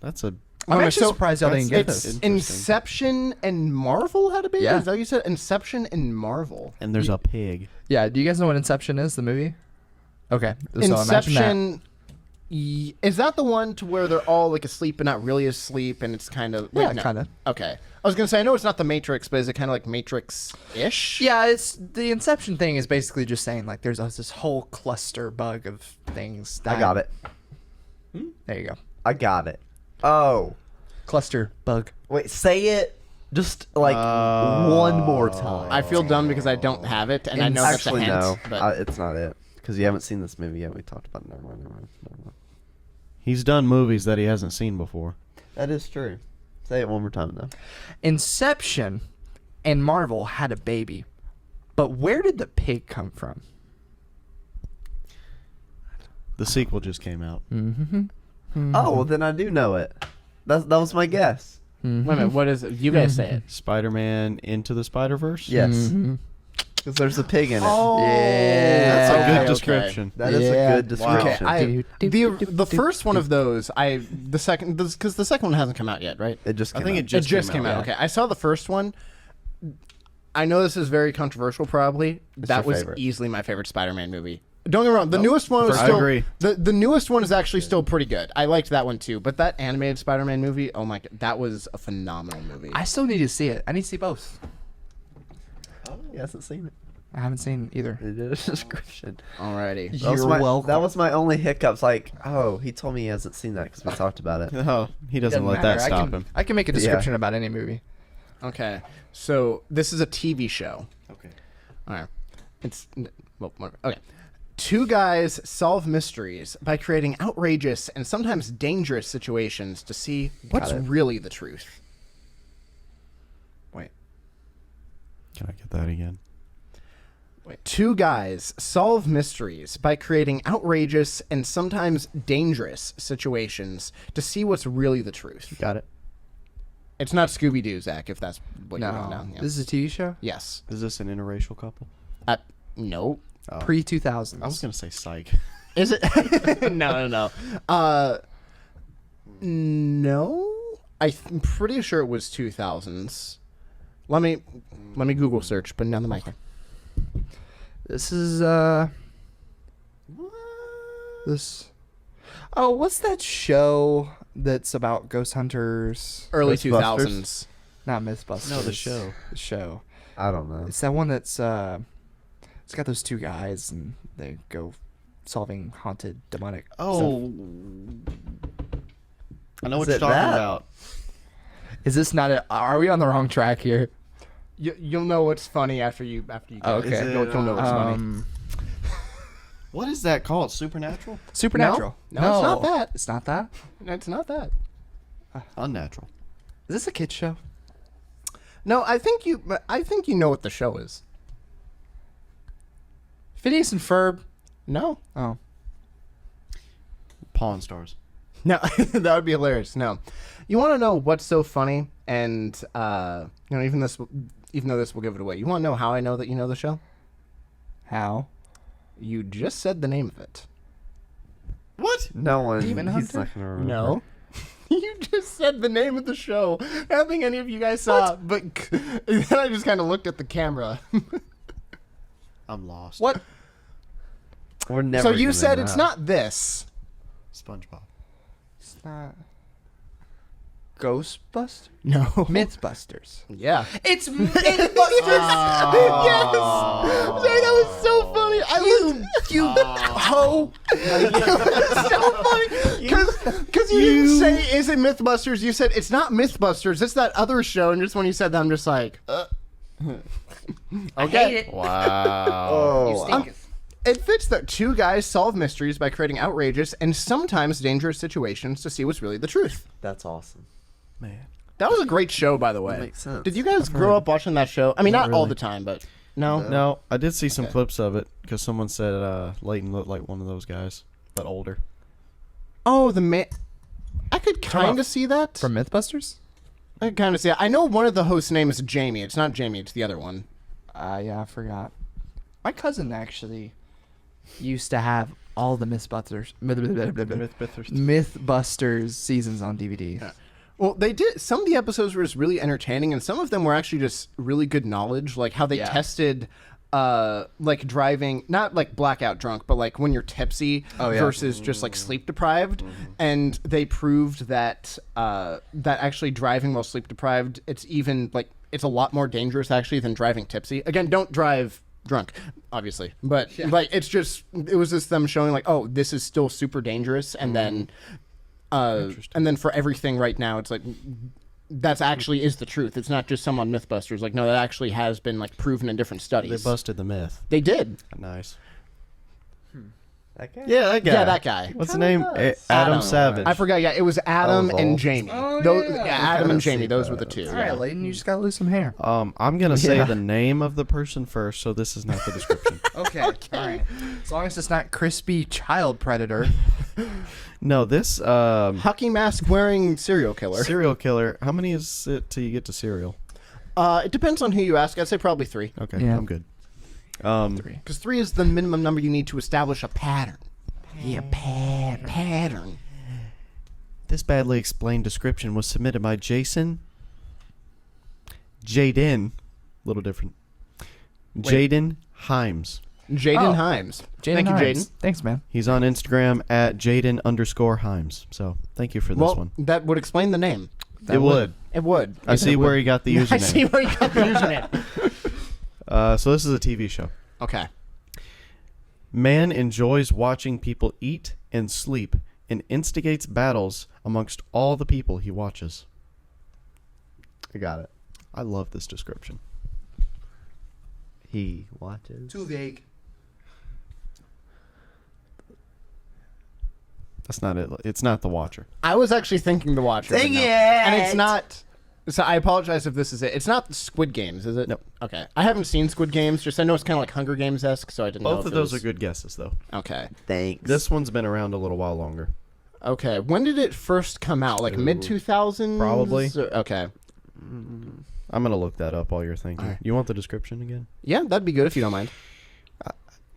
S1: That's a.
S4: I'm
S3: Okay,
S4: actually
S3: so
S4: surprised y'all didn't get
S3: It's
S4: this.
S1: Interesting.
S3: Inception and Marvel had a baby.
S4: Yeah.
S3: Is that what you said? Inception and Marvel.
S1: And there's a pig.
S4: Yeah, do you guys know what Inception is, the movie? Okay, so imagine that.
S3: Inception. Is that the one to where they're all like asleep but not really asleep, and it's kind of
S4: Yeah, kinda.
S3: Okay, I was gonna say I know it's not the Matrix, but is it kind of like Matrix-ish?
S4: Yeah, it's the Inception thing is basically just saying like there's this whole cluster bug of things.
S2: I got it.
S4: There you go.
S2: I got it. Oh.
S4: Cluster bug.
S2: Wait, say it just like one more time.
S3: I feel dumb because I don't have it, and I know that's a
S2: Actually,
S3: hint.
S2: no.
S3: But
S2: It's not it. Because you haven't seen this movie yet. We talked about it. Never mind.
S1: He's done movies that he hasn't seen before.
S2: That is true. Say it one more time, though.
S4: Inception and Marvel had a baby, but where did the pig come from?
S1: The sequel just came out.
S2: Oh, well, then I do know it. That was my guess.
S3: wait a minute, what is it? You guys say it.
S1: Spider-Man Into the Spider-Verse?
S2: Yes. Because there's a pig in it.
S3: Oh,
S1: That's a
S3: okay,
S1: good
S3: okay.
S1: description.
S2: That is
S4: Yeah.
S2: a good description.
S3: Okay, the first one of those, the second, because the second one hasn't come out yet, right?
S2: It just
S1: I
S2: came
S1: think
S2: out.
S1: it just,
S3: It just came out.
S1: yeah.
S3: Okay, I saw the first one. I know this is very controversial, probably. That
S2: your
S3: was
S2: favorite?
S3: easily my favorite Spider-Man movie. Don't get me wrong. The newest one was
S1: I
S3: still.
S1: agree.
S3: The newest one is actually still pretty good. I liked that one too. But that animated Spider-Man movie, oh my god, that was a phenomenal movie.
S4: I still need to see it. I need to see both.
S2: Oh, he hasn't seen it.
S4: I haven't seen either.
S2: It did a description.
S3: Alrighty.
S2: That was
S4: You're
S2: my,
S4: welcome.
S2: That was my only hiccups. Like, oh, he told me he hasn't seen that because we talked about it.
S1: Oh, he doesn't let
S4: matter.
S1: that stop him.
S4: I can make a description about any movie.
S3: Okay, so this is a TV show.
S1: Okay.
S3: All right. Well, whatever. Okay. Two guys solve mysteries by creating outrageous and sometimes dangerous situations to see what's
S4: it.
S3: really the truth. Wait.
S1: Can I get that again?
S3: Two guys solve mysteries by creating outrageous and sometimes dangerous situations to see what's really the truth.
S4: Got it.
S3: It's not Scooby-Doo, Zach, if that's what you want to
S4: No,
S3: know. Yeah.
S4: this is a TV show.
S3: Yes.
S1: Is this an interracial couple?
S3: No.
S1: Oh.
S4: Pre 2000s.
S1: I was going to say psych.
S3: Is it? No. No. I'm pretty sure it was 2000s. Let me Google search. Put it down the mic.
S4: This is This. Oh, what's that show that's about ghost hunters?
S3: Early
S2: Ghostbusters?
S3: 2000s.
S4: Not Mythbusters.
S1: No, the show.
S4: The show.
S2: I don't know.
S4: It's that one that's it's got those two guys and they go solving haunted demonic stuff.
S1: Oh, I know what
S2: Is
S1: you're
S2: it
S1: talking
S2: that?
S1: about.
S4: Is this not a, are we on the wrong track here?
S3: You'll know what's funny after you
S4: Okay.
S1: Is it,
S3: You'll know what's funny.
S1: What is that called? Supernatural?
S4: Supernatural.
S3: No, it's not that.
S4: It's not that.
S3: It's not that.
S1: Unnatural.
S4: Is this a kid's show?
S3: No, I think you know what the show is.
S4: Phineas and Ferb.
S3: No.
S4: Oh.
S1: Pawn Stars.
S3: No, that would be hilarious. No. You want to know what's so funny? And, even though this will give it away, you want to know how I know that you know the show?
S4: How?
S3: You just said the name of it.
S1: What?
S2: No one.
S4: Demon
S2: He's
S4: Hunter?
S2: not gonna remember.
S3: No. You just said the name of the show. I don't think any of you guys saw it, but then I just kind of looked at the camera.
S1: I'm lost.
S4: What?
S2: We're never.
S3: So you
S2: gonna
S3: said
S2: know.
S3: it's not this.
S1: SpongeBob.
S4: It's not. Ghostbusters?
S3: No.
S4: Mythbusters.
S3: Yeah.
S4: It's Mythbusters.
S3: Yes. Sorry, that was so funny.
S4: You ho.
S3: So funny because you didn't say is it Mythbusters? You said it's not Mythbusters. It's that other show. And just when you said that, I'm just like, okay.
S4: Hate it.
S1: Wow.
S2: Oh,
S3: It fits that two guys solve mysteries by creating outrageous and sometimes dangerous situations to see what's really the truth.
S2: that's awesome.
S1: Man.
S3: That was a great show, by the way.
S2: That makes sense.
S3: Did you guys grow up watching that show? I mean, not all
S1: really.
S3: the time, but no.
S1: No, I did see some clips of it because someone said Leighton looked like one of those guys, but older.
S3: Oh, the man. I could kind of see that.
S4: From Mythbusters?
S3: I could kind of see it. I know one of the hosts' name is Jamie. It's not Jamie. It's the other one.
S4: Yeah, I forgot. My cousin actually used to have all the Mythbusters seasons on DVD.
S3: Yeah. Well, they did. Some of the episodes were just really entertaining, and some of them were actually just really good knowledge, like how they
S4: Yeah.
S3: tested, like driving, not like blackout drunk, but like when you're tipsy versus just like sleep deprived, and they proved that that actually driving while sleep deprived, it's even like it's a lot more dangerous actually than driving tipsy. Again, don't drive drunk, obviously, but like it was just them showing like, oh, this is still super dangerous, and then. And then for everything right now, it's like that's actually is the truth. It's not just some on Mythbusters. Like, no, that actually has been like proven in different studies.
S1: They busted the myth.
S3: They did.
S1: Nice.
S2: That guy?
S1: Yeah, that guy.
S3: Yeah, that guy.
S1: What's the
S2: Kinda
S1: name?
S2: does.
S1: Adam Savage.
S3: I forgot. Yeah, it was Adam
S2: Oh,
S3: and
S2: Volk.
S3: Jamie.
S4: Oh,
S3: Those,
S4: yeah.
S3: Adam and Jamie.
S2: see
S3: Those were
S2: that.
S3: the two.
S4: All
S3: yeah.
S4: right, Leighton, you just gotta lose some hair.
S1: I'm gonna say
S2: Yeah.
S1: the name of the person first, so this is not the description.
S4: Okay. All right. As long as it's not crispy child predator.
S1: No, this
S3: Hockey mask wearing serial killer.
S1: serial killer. How many is it till you get to serial?
S3: It depends on who you ask. I'd say probably 3.
S1: Okay,
S4: Yeah.
S1: I'm good.
S4: 3.
S3: Because 3 is the minimum number you need to establish a pattern. Yeah, pattern.
S1: This badly explained description was submitted by Jaden. Little different. Jaden Himes.
S3: Jaden
S4: Oh.
S3: Himes.
S4: Jaden
S3: Thank you,
S4: Hines.
S3: Jaden.
S4: Thanks, man.
S1: He's on Instagram at Jaden_Himes. So thank you for this
S3: Well,
S1: one.
S3: that would explain the name.
S1: It would.
S3: It would.
S1: I see where he got the username.
S3: I see where you got the username.
S1: So this is a TV show.
S3: Okay.
S1: Man enjoys watching people eat and sleep and instigates battles amongst all the people he watches.
S2: I got it.
S1: I love this description.
S2: He watches.
S4: Too vague.
S1: That's not it. It's not The Watcher.
S3: I was actually thinking The Watcher.
S2: Dang
S3: but no.
S2: it!
S3: And it's not. So I apologize if this is it. It's not Squid Games, is it?
S1: Nope.
S3: Okay. I haven't seen Squid Games. Just I know it's kind of like Hunger Games esque, so I didn't know.
S1: Both
S3: if
S1: of
S3: it
S1: those
S3: was-
S1: are good guesses, though.
S3: Okay.
S2: Thanks.
S1: This one's been around a little while longer.
S3: Okay. When did it first come out? Like mid 2000s?
S1: Probably.
S3: Okay.
S1: I'm going to look that up while you're thinking.
S3: All right.
S1: You want the description again?
S3: Yeah, that'd be good if you don't mind.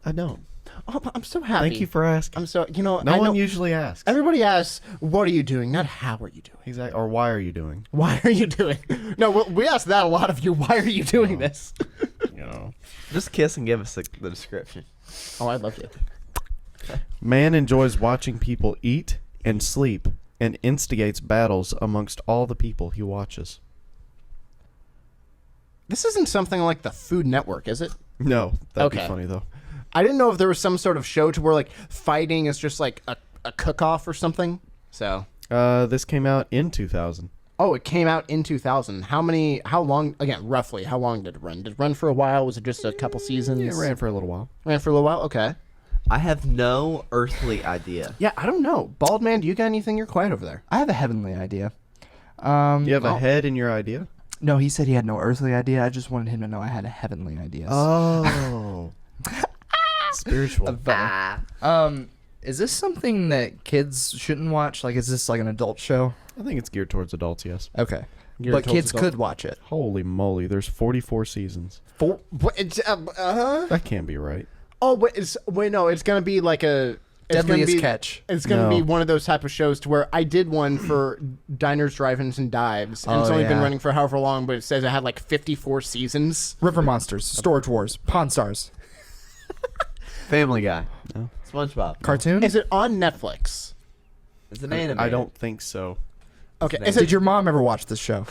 S1: I don't.
S3: Oh, I'm so happy.
S1: Thank you for asking.
S3: I'm so. You know.
S1: No
S3: I
S1: one
S3: know,
S1: usually asks.
S3: Everybody asks, "What are you doing?" Not how are you doing.
S1: Exactly. Or why are you doing?
S3: Why are you doing? No, we ask that a lot of you. Why are you doing this?
S1: You know.
S2: Just kiss and give us the description.
S3: Oh, I'd love to.
S1: Man enjoys watching people eat and sleep and instigates battles amongst all the people he watches.
S3: This isn't something like the Food Network, is it?
S1: No, that'd
S3: Okay.
S1: be funny though.
S3: I didn't know if there was some sort of show to where like fighting is just like a cook-off or something. So,
S1: This came out in 2000.
S3: oh, it came out in 2000. How long, again, roughly, how long did it run? Did it run for a while? Was it just a couple seasons?
S1: It ran for a little while.
S3: Ran for a little while? Okay.
S2: I have no earthly idea.
S3: Yeah, I don't know. Bald man, do you got anything? You're quiet over there.
S5: I have a heavenly idea.
S1: You have a head in your idea?
S5: No, he said he had no earthly idea. I just wanted him to know I had a heavenly idea.
S1: Oh. Spiritual.
S4: Is this something that kids shouldn't watch? Like, is this like an adult show?
S1: I think it's geared towards adults, yes.
S4: Okay.
S3: Geared
S4: But
S3: towards
S4: kids
S3: adult-
S4: could watch it.
S1: Holy moly, there's 44 seasons. That can't be right.
S3: Oh, wait, no, it's gonna be like a
S4: Deadliest Catch.
S3: It's gonna be
S1: No.
S3: one of those type of shows to where I did one for Diners, Drive-ins, and Dives, and it's
S4: Oh,
S3: only been
S4: yeah.
S3: running for however long, but it says it had like 54 seasons.
S4: River Monsters, Storage Wars, Pawn Stars.
S2: Family Guy.
S1: No.
S2: SpongeBob.
S4: Cartoon?
S3: Is it on Netflix?
S2: It's an anime.
S1: I don't think so.
S3: Okay,
S2: name?
S3: is it,
S4: Did your mom ever watch this show?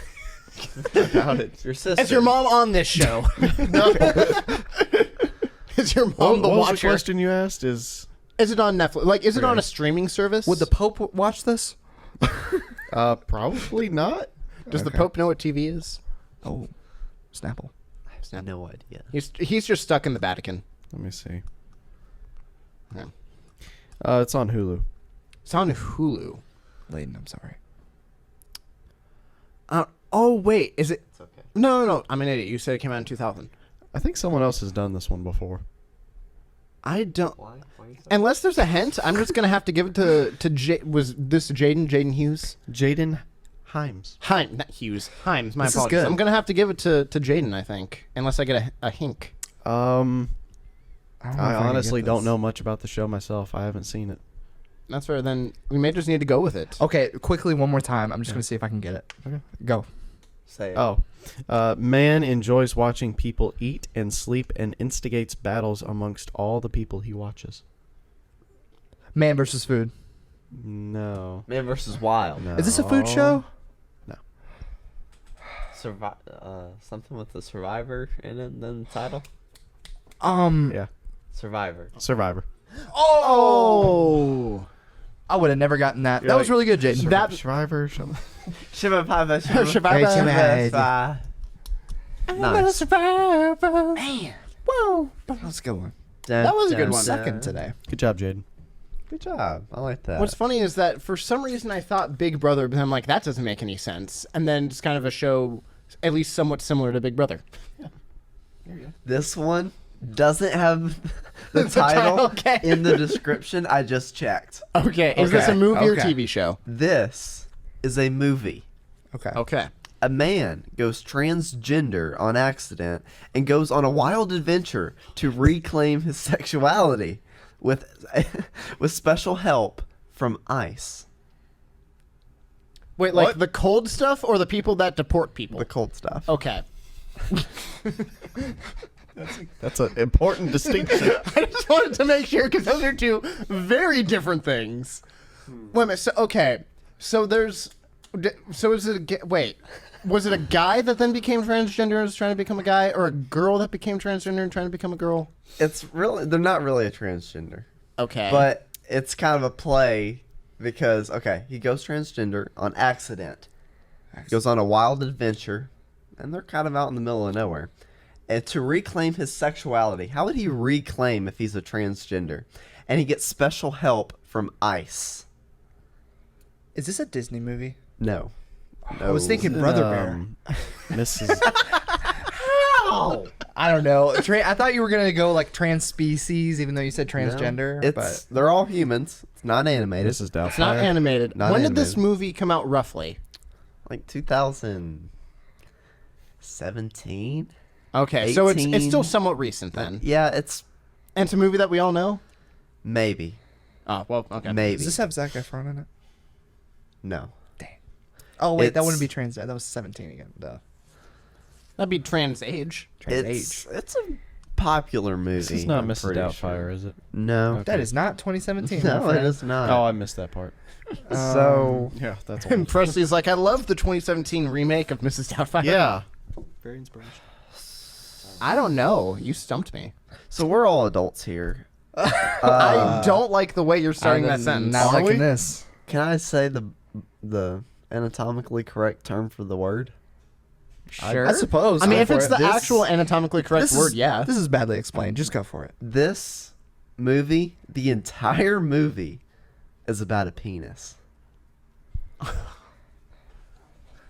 S2: Doubt it. Your sister.
S3: is your mom on this show? Is your mom
S1: What
S3: the
S1: was the
S3: watcher?
S1: question you asked? Is
S3: Is it on Netflix? Like, is it on a streaming service?
S4: Would the Pope watch this?
S1: probably not.
S3: Does the Pope know what TV is?
S4: Oh, Snapple.
S2: I have no idea.
S3: He's just stuck in the Vatican.
S1: Let me see.
S3: Yeah.
S1: It's on Hulu.
S3: It's on Hulu.
S4: Layden, I'm sorry.
S3: Oh wait, is it?
S2: It's okay.
S3: No. I'm an idiot. You said it came out in 2000.
S1: I think someone else has done this one before.
S3: I don't.
S2: Why? Why you say
S3: Unless there's a hint, I'm just gonna have to give it to was this Jaden Hughes?
S1: Jaden Himes.
S3: Not Hughes. Himes. My
S4: This is
S3: apologies.
S4: good.
S3: I'm gonna have to give it to Jaden, I think, unless I get a hink.
S1: I
S4: don't know if I can
S1: honestly
S4: get
S1: don't
S4: this.
S1: know much about the show myself. I haven't seen it.
S3: That's fair. Then we may just need to go with it.
S4: Okay, quickly, one more time. I'm just going to see if I can get it.
S1: Okay.
S4: Go.
S2: Say it.
S1: Oh. Man enjoys watching people eat and sleep and instigates battles amongst all the people he watches.
S4: Man versus Food.
S1: No.
S2: Man versus Wild.
S1: No.
S4: Is this a food show?
S2: Something with the Survivor in it, in the title.
S1: Yeah.
S2: Survivor.
S1: Survivor.
S3: Oh.
S4: I would have never gotten that.
S1: You're
S4: that was
S1: like,
S4: really good, Jaden.
S3: That-
S1: Survivor or something.
S2: Shiva Pava
S3: Survivor.
S2: Nice.
S3: Man. Whoa.
S4: That was a good one.
S3: That was a good one.
S4: Second today.
S1: Good job, Jaden.
S2: Good job. I like that.
S3: What's funny is that for some reason I thought Big Brother, but I'm like, that doesn't make any sense. And then it's kind of a show, at least somewhat similar to Big Brother.
S2: This one doesn't have the
S3: title,
S2: title
S3: okay.
S2: in the description. I just checked.
S3: Okay. Is this a movie or
S4: Okay.
S3: TV show?
S2: This is a movie.
S4: Okay.
S3: Okay.
S2: A man goes transgender on accident and goes on a wild adventure to reclaim his sexuality with with special help from ICE.
S3: Wait, like
S2: What?
S3: the cold stuff or the people that deport people?
S2: The cold stuff.
S3: Okay.
S1: That's an important distinction.
S3: I just wanted to make sure because those are two very different things. Wait a minute. So okay. So there's. So is it? Wait. Was it a guy that then became transgender and was trying to become a guy, or a girl that became transgender and trying to become a girl?
S2: It's really they're not really a transgender.
S3: Okay.
S2: But it's kind of a play because he goes transgender on accident. Goes on a wild adventure, and they're kind of out in the middle of nowhere. And to reclaim his sexuality, how would he reclaim if he's a transgender? And he gets special help from ICE.
S5: Is this a Disney movie?
S2: No.
S3: I was thinking Brother Bear.
S1: Mrs.
S4: I don't know. I thought you were going to go like trans species, even though you said transgender.
S2: It's they're all humans. It's not animated.
S1: Mrs. Doubtfire.
S3: It's not animated.
S2: Not
S3: When did this
S2: animated.
S3: movie come out roughly?
S2: Like 2017.
S3: Okay, so it's
S2: 18.
S3: still somewhat recent then.
S2: Yeah, it's
S3: And it's a movie that we all know.
S2: maybe.
S3: Oh well, okay.
S2: Maybe.
S5: Does this have Zac Efron in it?
S2: No.
S5: Oh wait, that
S2: It's-
S5: wouldn't be trans. That was 17 again. Duh.
S3: That'd be trans age.
S5: Trans
S2: It's
S5: age.
S2: it's a popular movie.
S1: This is not
S2: I'm
S1: Mrs.
S2: pretty
S1: Doubtfire,
S2: sure.
S1: is it?
S2: No.
S1: Okay.
S4: That is not 2017.
S2: No,
S4: my
S2: it
S4: friend.
S2: is not.
S1: Oh, I missed that part.
S2: So
S1: Yeah, that's
S3: And
S1: old.
S3: Presley's like, I love the 2017 remake of Mrs. Doubtfire.
S1: Yeah.
S5: Very inspirational.
S3: I don't know. You stumped me.
S2: we're all adults here.
S3: I don't like the way you're starting that
S4: I'm
S3: sentence.
S4: Not
S3: Are
S4: liking
S3: we?
S4: this.
S2: Can I say the anatomically correct term for the word?
S4: Sure.
S3: I suppose. I mean,
S4: Go
S3: if
S4: for
S3: it's
S4: it.
S3: the
S4: This-
S3: actual anatomically correct word, yeah.
S4: This is badly explained. Just go for it.
S2: This movie, the entire movie, is about a penis.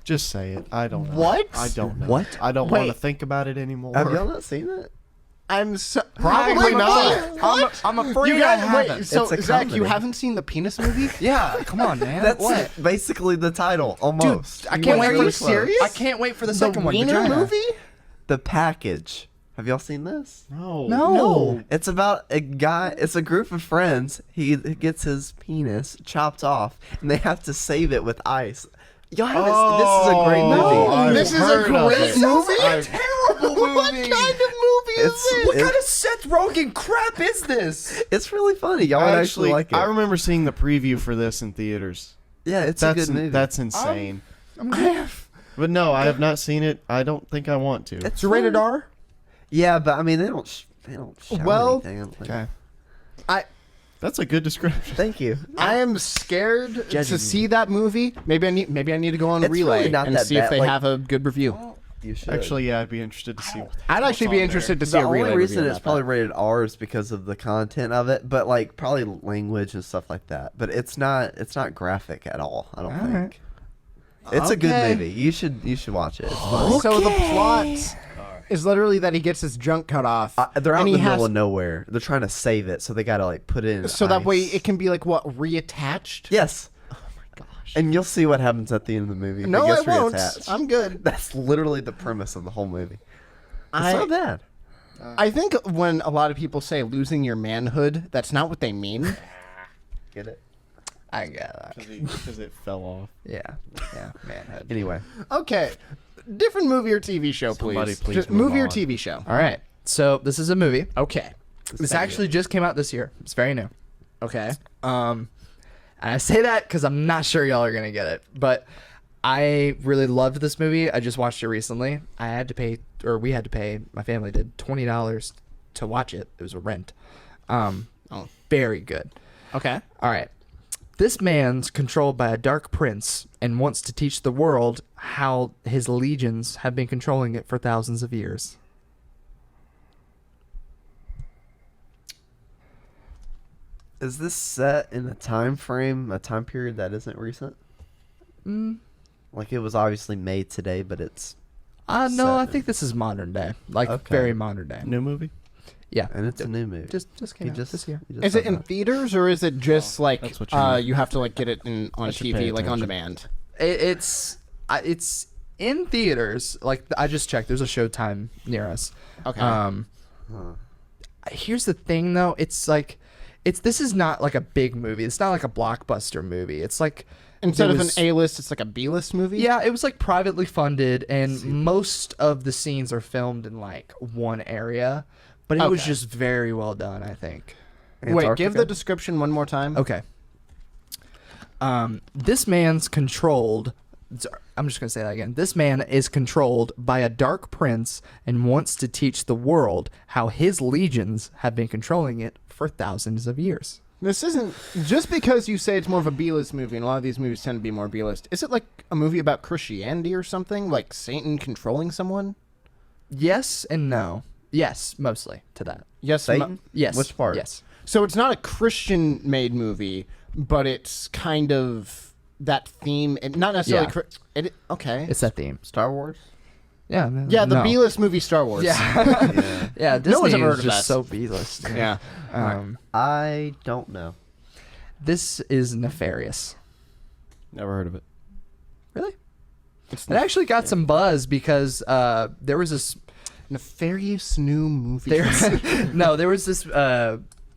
S1: Just say it. I don't know.
S3: What?
S1: I don't know.
S4: What?
S1: I don't want to
S3: Wait.
S1: think about it anymore.
S2: Have y'all not seen it?
S3: I'm so
S1: Probably
S3: not.
S4: I'm afraid
S3: You
S4: I
S3: guys, wait.
S4: haven't.
S3: So
S2: It's a
S3: Zach, you
S2: comedy.
S3: haven't seen the penis movie?
S2: Yeah.
S4: Come on, man.
S2: That's
S4: what?
S2: basically the title, almost.
S4: I can't
S3: Wait,
S4: wait
S3: are
S4: for
S3: you
S4: the
S3: serious?
S4: I can't wait for the
S3: The
S4: second one.
S3: Wiener
S4: Vagina.
S3: movie?
S2: The Package. Have y'all seen this?
S1: No.
S3: No.
S2: It's about a guy. It's a group of friends. He gets his penis chopped off, and they have to save it with ice. Y'all haven't. This is a great movie.
S3: No,
S1: I've
S3: this is a
S1: heard of
S3: great
S1: it.
S3: movie.
S4: Terrible
S3: What
S4: movie.
S3: kind of movie is
S2: It's-
S3: this?
S4: What
S2: it-
S4: kind of Seth Rogen crap is this?
S2: It's really funny. Y'all would actually like it.
S1: I remember seeing the preview for this in theaters.
S2: Yeah, it's
S1: That's
S2: a good movie.
S1: that's insane.
S3: I have.
S1: But no, I have not seen it. I don't think I want to.
S2: It's
S3: rated
S2: fun.
S3: R?
S2: Yeah, but I mean they don't show
S3: Well,
S2: anything. I don't think.
S1: Okay.
S3: I
S1: That's a good description.
S2: Thank you.
S3: I am scared to
S5: Judging
S3: see that movie. Maybe I need to go on
S2: It's
S3: Relay
S2: really not
S3: and
S2: that
S3: see if
S2: bad,
S3: they
S2: like-
S3: have a good review.
S2: You should.
S1: Actually, yeah, I'd be interested to see. What
S3: I'd actually be interested to see
S2: the
S3: a
S2: only
S3: Relay
S2: reason
S3: review
S2: it's
S3: about
S2: probably
S3: that.
S2: rated R is because of the content of it, but like probably language and stuff like that. But it's not graphic at all. I don't think. It's a good
S3: Okay.
S2: movie. You should watch it. It's fun.
S3: So the plot is literally that he gets his junk cut off.
S2: They're out
S3: and
S2: in the
S3: he
S2: middle
S3: has-
S2: of nowhere. They're trying to save it, so they gotta like put it in.
S3: so that way
S2: ice.
S3: it can be like what reattached.
S2: Yes. Oh my gosh. And you'll see what happens at the end of the movie.
S3: No,
S2: it
S3: I
S2: gets
S3: won't.
S2: reattached.
S3: I'm good.
S2: That's literally the premise of the whole movie. It's
S3: I
S2: not bad.
S3: I think when a lot of people say losing your manhood, that's not what they mean.
S2: Get it?
S4: I get that.
S1: because it fell off.
S4: Yeah. Yeah. Manhood.
S2: Anyway,
S3: Okay, different movie or TV show,
S1: Somebody
S3: please.
S1: please
S3: Just
S1: move
S3: movie or
S1: on.
S3: TV show.
S4: All right. So this is a movie.
S3: Okay.
S4: This actually just came out this year. It's very new.
S3: Okay.
S4: And I say that because I'm not sure y'all are gonna get it, but I really loved this movie. I just watched it recently. I had to pay, or we had to pay. My family did $20 to watch it. It was a rent. Very good.
S3: Okay.
S4: All right. This man's controlled by a dark prince and wants to teach the world how his legions have been controlling it for thousands of years.
S2: is this set in a time period that isn't recent? Like it was obviously made today, but it's
S4: No, I
S2: Set.
S4: think this is modern day, like
S2: Okay.
S4: very modern day.
S1: New movie.
S4: Yeah,
S2: and it's a new movie.
S4: just came
S2: You
S4: out this year.
S2: you just
S3: Is it
S2: said
S3: in
S2: that.
S3: theaters or is it just like
S1: that's what you mean.
S3: you have to like get it on
S1: I should pay
S3: TV, like on
S1: attention.
S3: demand?
S4: It's in theaters. Like I just checked. There's a Showtime near us.
S3: Okay.
S4: Here's the thing though. It's like this is not like a big movie. It's not like a blockbuster movie. It's like
S3: Instead
S4: there
S3: of
S4: was-
S3: an A-list, it's like a B-list movie.
S4: Yeah, it was like privately funded, and most of the scenes are filmed in like one area, but it was
S3: Okay.
S4: just very well done. I think.
S3: Wait, give
S2: Antarctica?
S3: the description one more time.
S4: Okay. This man's controlled. I'm just gonna say that again. This man is controlled by a dark prince and wants to teach the world how his legions have been controlling it for thousands of years.
S3: This isn't just because you say it's more of a B-list movie, and a lot of these movies tend to be more B-list. Is it like a movie about Christianity or something, like Satan controlling someone?
S4: Yes and no. Yes, mostly to that.
S3: Yes.
S2: Satan?
S4: Yes.
S2: Which part?
S4: Yes.
S3: So it's not a Christian-made movie, but it's kind of that theme, and not necessarily.
S4: Yeah.
S3: Okay.
S4: It's that theme.
S2: Star Wars?
S4: Yeah. no-
S3: Yeah, the
S4: no.
S3: B-list movie Star Wars.
S4: Yeah.
S2: Yeah.
S4: Yeah. Disney
S3: No one's ever heard
S4: is
S3: of
S4: just
S3: that.
S4: so B-list.
S3: Yeah.
S2: I don't know.
S4: This is nefarious.
S1: Never heard of it.
S4: Really? It actually got some buzz because there was this
S3: Nefarious new movie.
S4: there was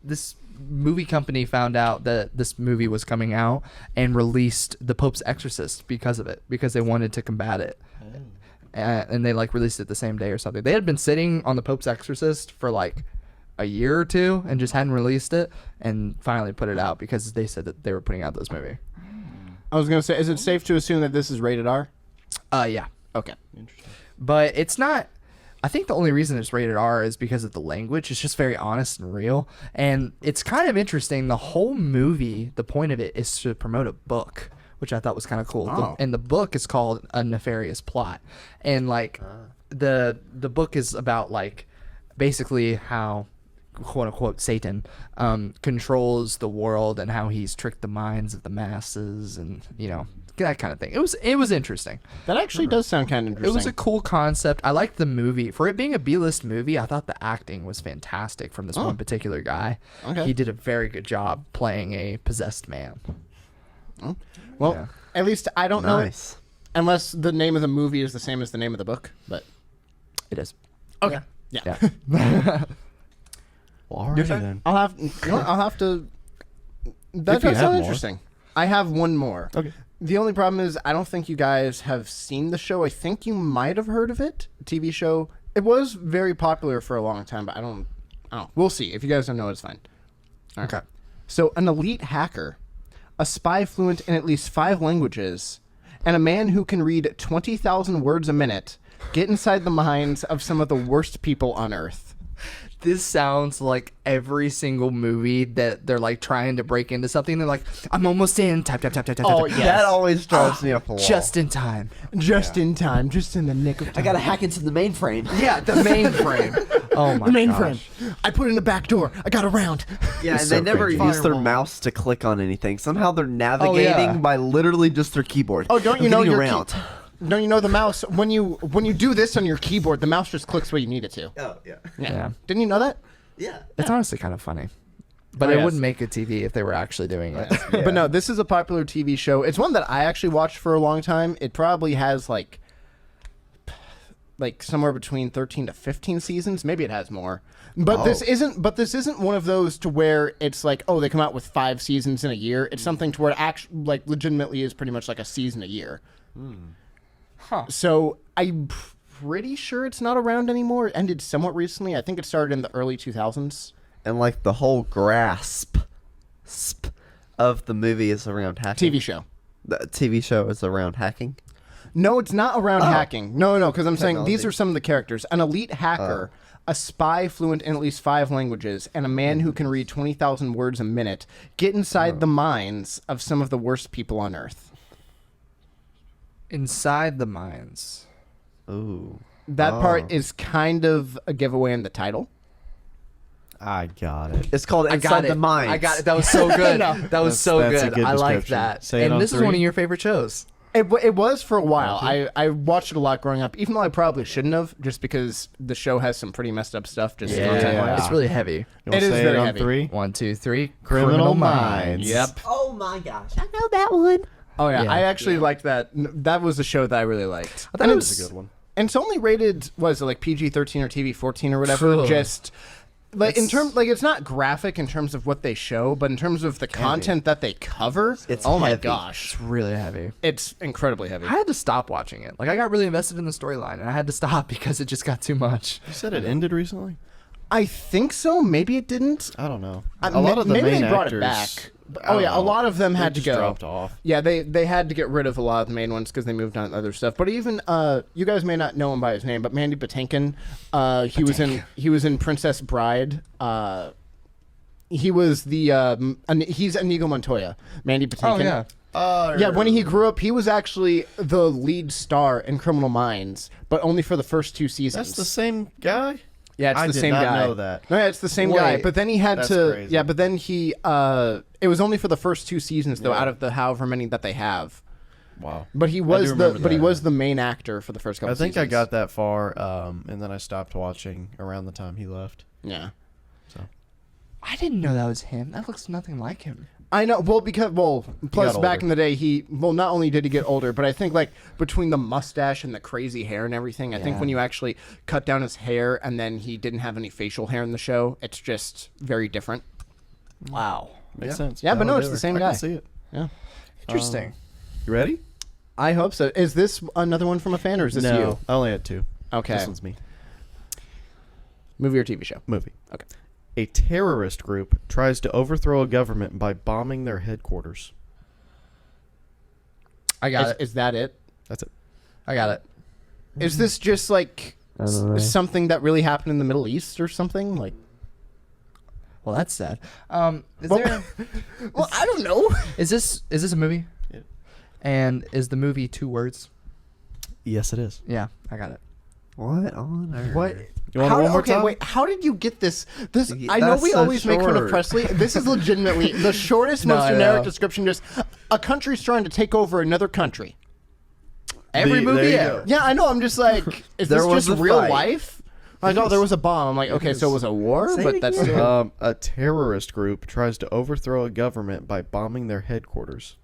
S4: this movie company found out that this movie was coming out and released The Pope's Exorcist because of it, because they wanted to combat it. and they like released it the same day or something. They had been sitting on The Pope's Exorcist for like a year or two and just hadn't released it, and finally put it out because they said that they were putting out this movie.
S3: I was gonna say, is it safe to assume that this is rated R?
S4: Yeah.
S3: Okay.
S4: But it's not. I think the only reason it's rated R is because of the language. It's just very honest and real. And it's kind of interesting. The whole movie, the point of it is to promote a book, which I thought was kind of cool.
S3: Oh.
S4: And the book is called A Nefarious Plot. And like the book is about like basically how quote unquote Satan controls the world and how he's tricked the minds of the masses and, you know, that kind of thing. It was interesting.
S3: That actually does sound kind of
S4: It
S3: interesting.
S4: was a cool concept. I liked the movie. For it being a B-list movie, I thought the acting was fantastic from this one particular guy.
S3: Okay.
S4: He did a very good job playing a possessed man.
S3: Well,
S4: Yeah.
S3: at least I don't know it,
S2: Nice.
S3: unless the name of the movie is the same as the name of the book. But
S4: It is.
S3: okay, yeah.
S4: Yeah.
S1: Well, alrighty then.
S3: I'll have you know what, I'll have to. That
S1: If you
S3: does
S1: have
S3: sound
S1: more.
S3: interesting. I have one more.
S1: Okay.
S3: The only problem is I don't think you guys have seen the show. I think you might have heard of it. TV show. It was very popular for a long time, but I don't. We'll see. If you guys don't know, it's fine. All right.
S4: Okay.
S3: So, an elite hacker, a spy fluent in at least 5 languages, and a man who can read 20,000 words a minute get inside the minds of some of the worst people on Earth.
S4: This sounds like every single movie that they're like trying to break into something. They're like, I'm almost in. Tap, tap, tap, tap, tap.
S3: Oh,
S4: tap.
S3: yes.
S2: That always drives me up a wall.
S4: Just in time.
S3: Just in time, just in the nick of time.
S2: I gotta hack into the mainframe.
S4: Yeah, the mainframe. Oh my
S3: mainframe.
S4: gosh.
S3: I put in the back door. I got around.
S2: Yeah, and
S1: so
S2: they never
S1: cringy.
S2: use their
S4: Firewall.
S2: mouse to click on anything. Somehow they're navigating by literally just their keyboard.
S3: Oh, don't you
S2: I'm
S3: know
S2: getting
S3: your
S2: around?
S3: Don't you know the mouse when you do this on your keyboard, the mouse just clicks where you need it to.
S2: Oh yeah.
S4: Yeah.
S3: Didn't you know that?
S2: Yeah.
S4: It's honestly kind of funny. But
S3: Oh,
S4: it
S3: yes.
S4: wouldn't make a TV if they were actually doing it.
S3: But no, this is a popular TV show. It's one that I actually watched for a long time. It probably has like somewhere between 13 to 15 seasons. Maybe it has more. But this isn't one of those to where it's like, oh, they come out with 5 seasons in a year. It's something to where it actually like legitimately is pretty much like a season a year.
S4: Huh.
S3: So I'm pretty sure it's not around anymore. It ended somewhat recently. I think it started in the early 2000s.
S2: And like the whole grasp of the movie is around hacking.
S3: TV show.
S2: The TV show is around hacking.
S3: No, it's not around hacking. No, because I'm saying these
S2: Technology.
S3: are some of the characters. An elite hacker, a spy fluent in at least 5 languages, and a man who can read 20,000 words a minute get inside the minds of some of the worst people on Earth.
S4: Inside the Minds.
S2: Ooh.
S3: That part is kind of a giveaway in the title.
S1: I got it.
S2: It's called
S4: I
S2: Inside
S4: got
S2: the
S4: it.
S2: Mind.
S4: I got it. That was so good. That was so
S1: That's a
S4: good.
S1: good
S4: I like
S1: description.
S4: that.
S1: Say it
S4: And
S1: on
S4: this is
S1: 3.
S4: one of your favorite shows.
S3: It was for a while. I watched it a lot growing up, even though I probably shouldn't have, just because the show has some pretty messed up stuff. Just content-wise.
S4: It's really heavy.
S1: You wanna
S3: It is
S1: say
S3: very
S1: on
S3: heavy.
S1: 3?
S4: 1, 2, 3.
S1: Criminal Minds.
S4: Yep.
S2: Oh my gosh. I know that one.
S3: Oh yeah,
S4: Yeah.
S3: I actually liked that. That was a show that I really liked.
S4: I thought it was
S1: That's a good one.
S3: And it's only rated, was it like PG-13 or TV-14 or whatever?
S4: Ugh.
S3: Just like in terms, like it's not graphic in terms of what they show, but in terms of the content that they cover,
S2: It's
S3: oh my
S2: heavy.
S3: gosh,
S4: It's really heavy.
S3: it's incredibly heavy.
S4: I had to stop watching it. Like I got really invested in the storyline, and I had to stop because it just got too much.
S1: You said it ended recently?
S3: I think so. Maybe it didn't.
S1: I don't know.
S3: Uh,
S1: A lot of the
S3: maybe
S1: main
S3: they brought
S1: actors,
S3: it back. But-
S1: I
S3: oh
S1: don't
S3: yeah, a
S1: know.
S3: lot of them
S1: They
S3: had to
S1: just
S3: go.
S1: dropped off.
S3: Yeah, they had to get rid of a lot of the main ones because they moved on to other stuff. But even you guys may not know him by his name, but Mandy Patinkin, he was in Princess Bride. He was the he's Inigo Montoya. Mandy Patinkin. Yeah, when he grew up, he was actually the lead star in Criminal Minds, but only for the first 2 seasons.
S1: That's the same guy?
S3: Yeah, it's
S1: I
S3: the
S1: did
S3: same
S1: not
S3: guy.
S1: know that.
S3: No, yeah, it's the same guy.
S2: Wait,
S3: But then he had
S1: that's
S3: to.
S1: crazy.
S3: Yeah, but then he. It was only for the first 2 seasons though,
S1: Yeah.
S3: out of the however many that they have.
S1: Wow.
S3: But he was
S1: remember
S3: he
S1: that.
S3: was the main actor for the first couple.
S1: I think I
S3: seasons.
S1: got that far, and then I stopped watching around the time he left.
S3: Yeah,
S4: I didn't know that was him. That looks nothing like him.
S3: I know. Well, plus
S1: got
S3: back
S1: older.
S3: in the day, not only did he get older, but I think like between the mustache and the crazy hair and everything, I think
S4: Yeah.
S3: when you actually cut down his hair and then he didn't have any facial hair in the show, it's just very different.
S4: Wow.
S1: Makes sense.
S3: Yeah, but no,
S1: That'll
S3: it's
S1: do
S3: the
S1: it.
S3: same
S1: I
S3: guy.
S1: can see it.
S3: Yeah.
S4: Interesting.
S1: You ready?
S3: I hope so. Is this another one from a fan, or is this
S1: No,
S3: you?
S1: I only had 2.
S3: Okay.
S1: This one's me.
S3: Movie or TV show?
S1: Movie.
S3: Okay.
S1: A terrorist group tries to overthrow a government by bombing their headquarters.
S4: I got it.
S3: Is that it?
S1: That's it.
S4: I got it.
S3: Is this just like
S2: I don't know.
S3: something that really happened in the Middle East or something? Like,
S4: Well, that's sad. Is
S3: Well-
S4: there?
S3: well, I don't know.
S4: Is this a movie?
S1: Yeah.
S4: And is the movie 2 words?
S1: Yes, it is.
S4: Yeah, I got it.
S2: What on earth?
S3: What?
S1: You want it one more time?
S3: Wait. How did you get this?
S2: Yeah,
S3: I know
S2: that's
S3: we
S2: so
S3: always make fun of
S2: short.
S3: Presley. This is legitimately the shortest,
S4: No,
S3: most
S4: I
S3: generic
S4: know.
S3: description. Just a country's trying to take over another country.
S4: Every
S1: There
S4: movie
S1: you
S4: ever.
S1: go.
S3: Yeah, I know. I'm just like, is
S2: There
S3: this
S2: was
S3: just
S2: a
S3: real
S2: fight.
S3: life? Like, oh, there was a bomb. I'm like, okay, so it was a war,
S2: Say
S3: but
S2: it
S3: that's
S2: again.
S3: still.
S1: A terrorist group tries to overthrow a government by bombing their headquarters.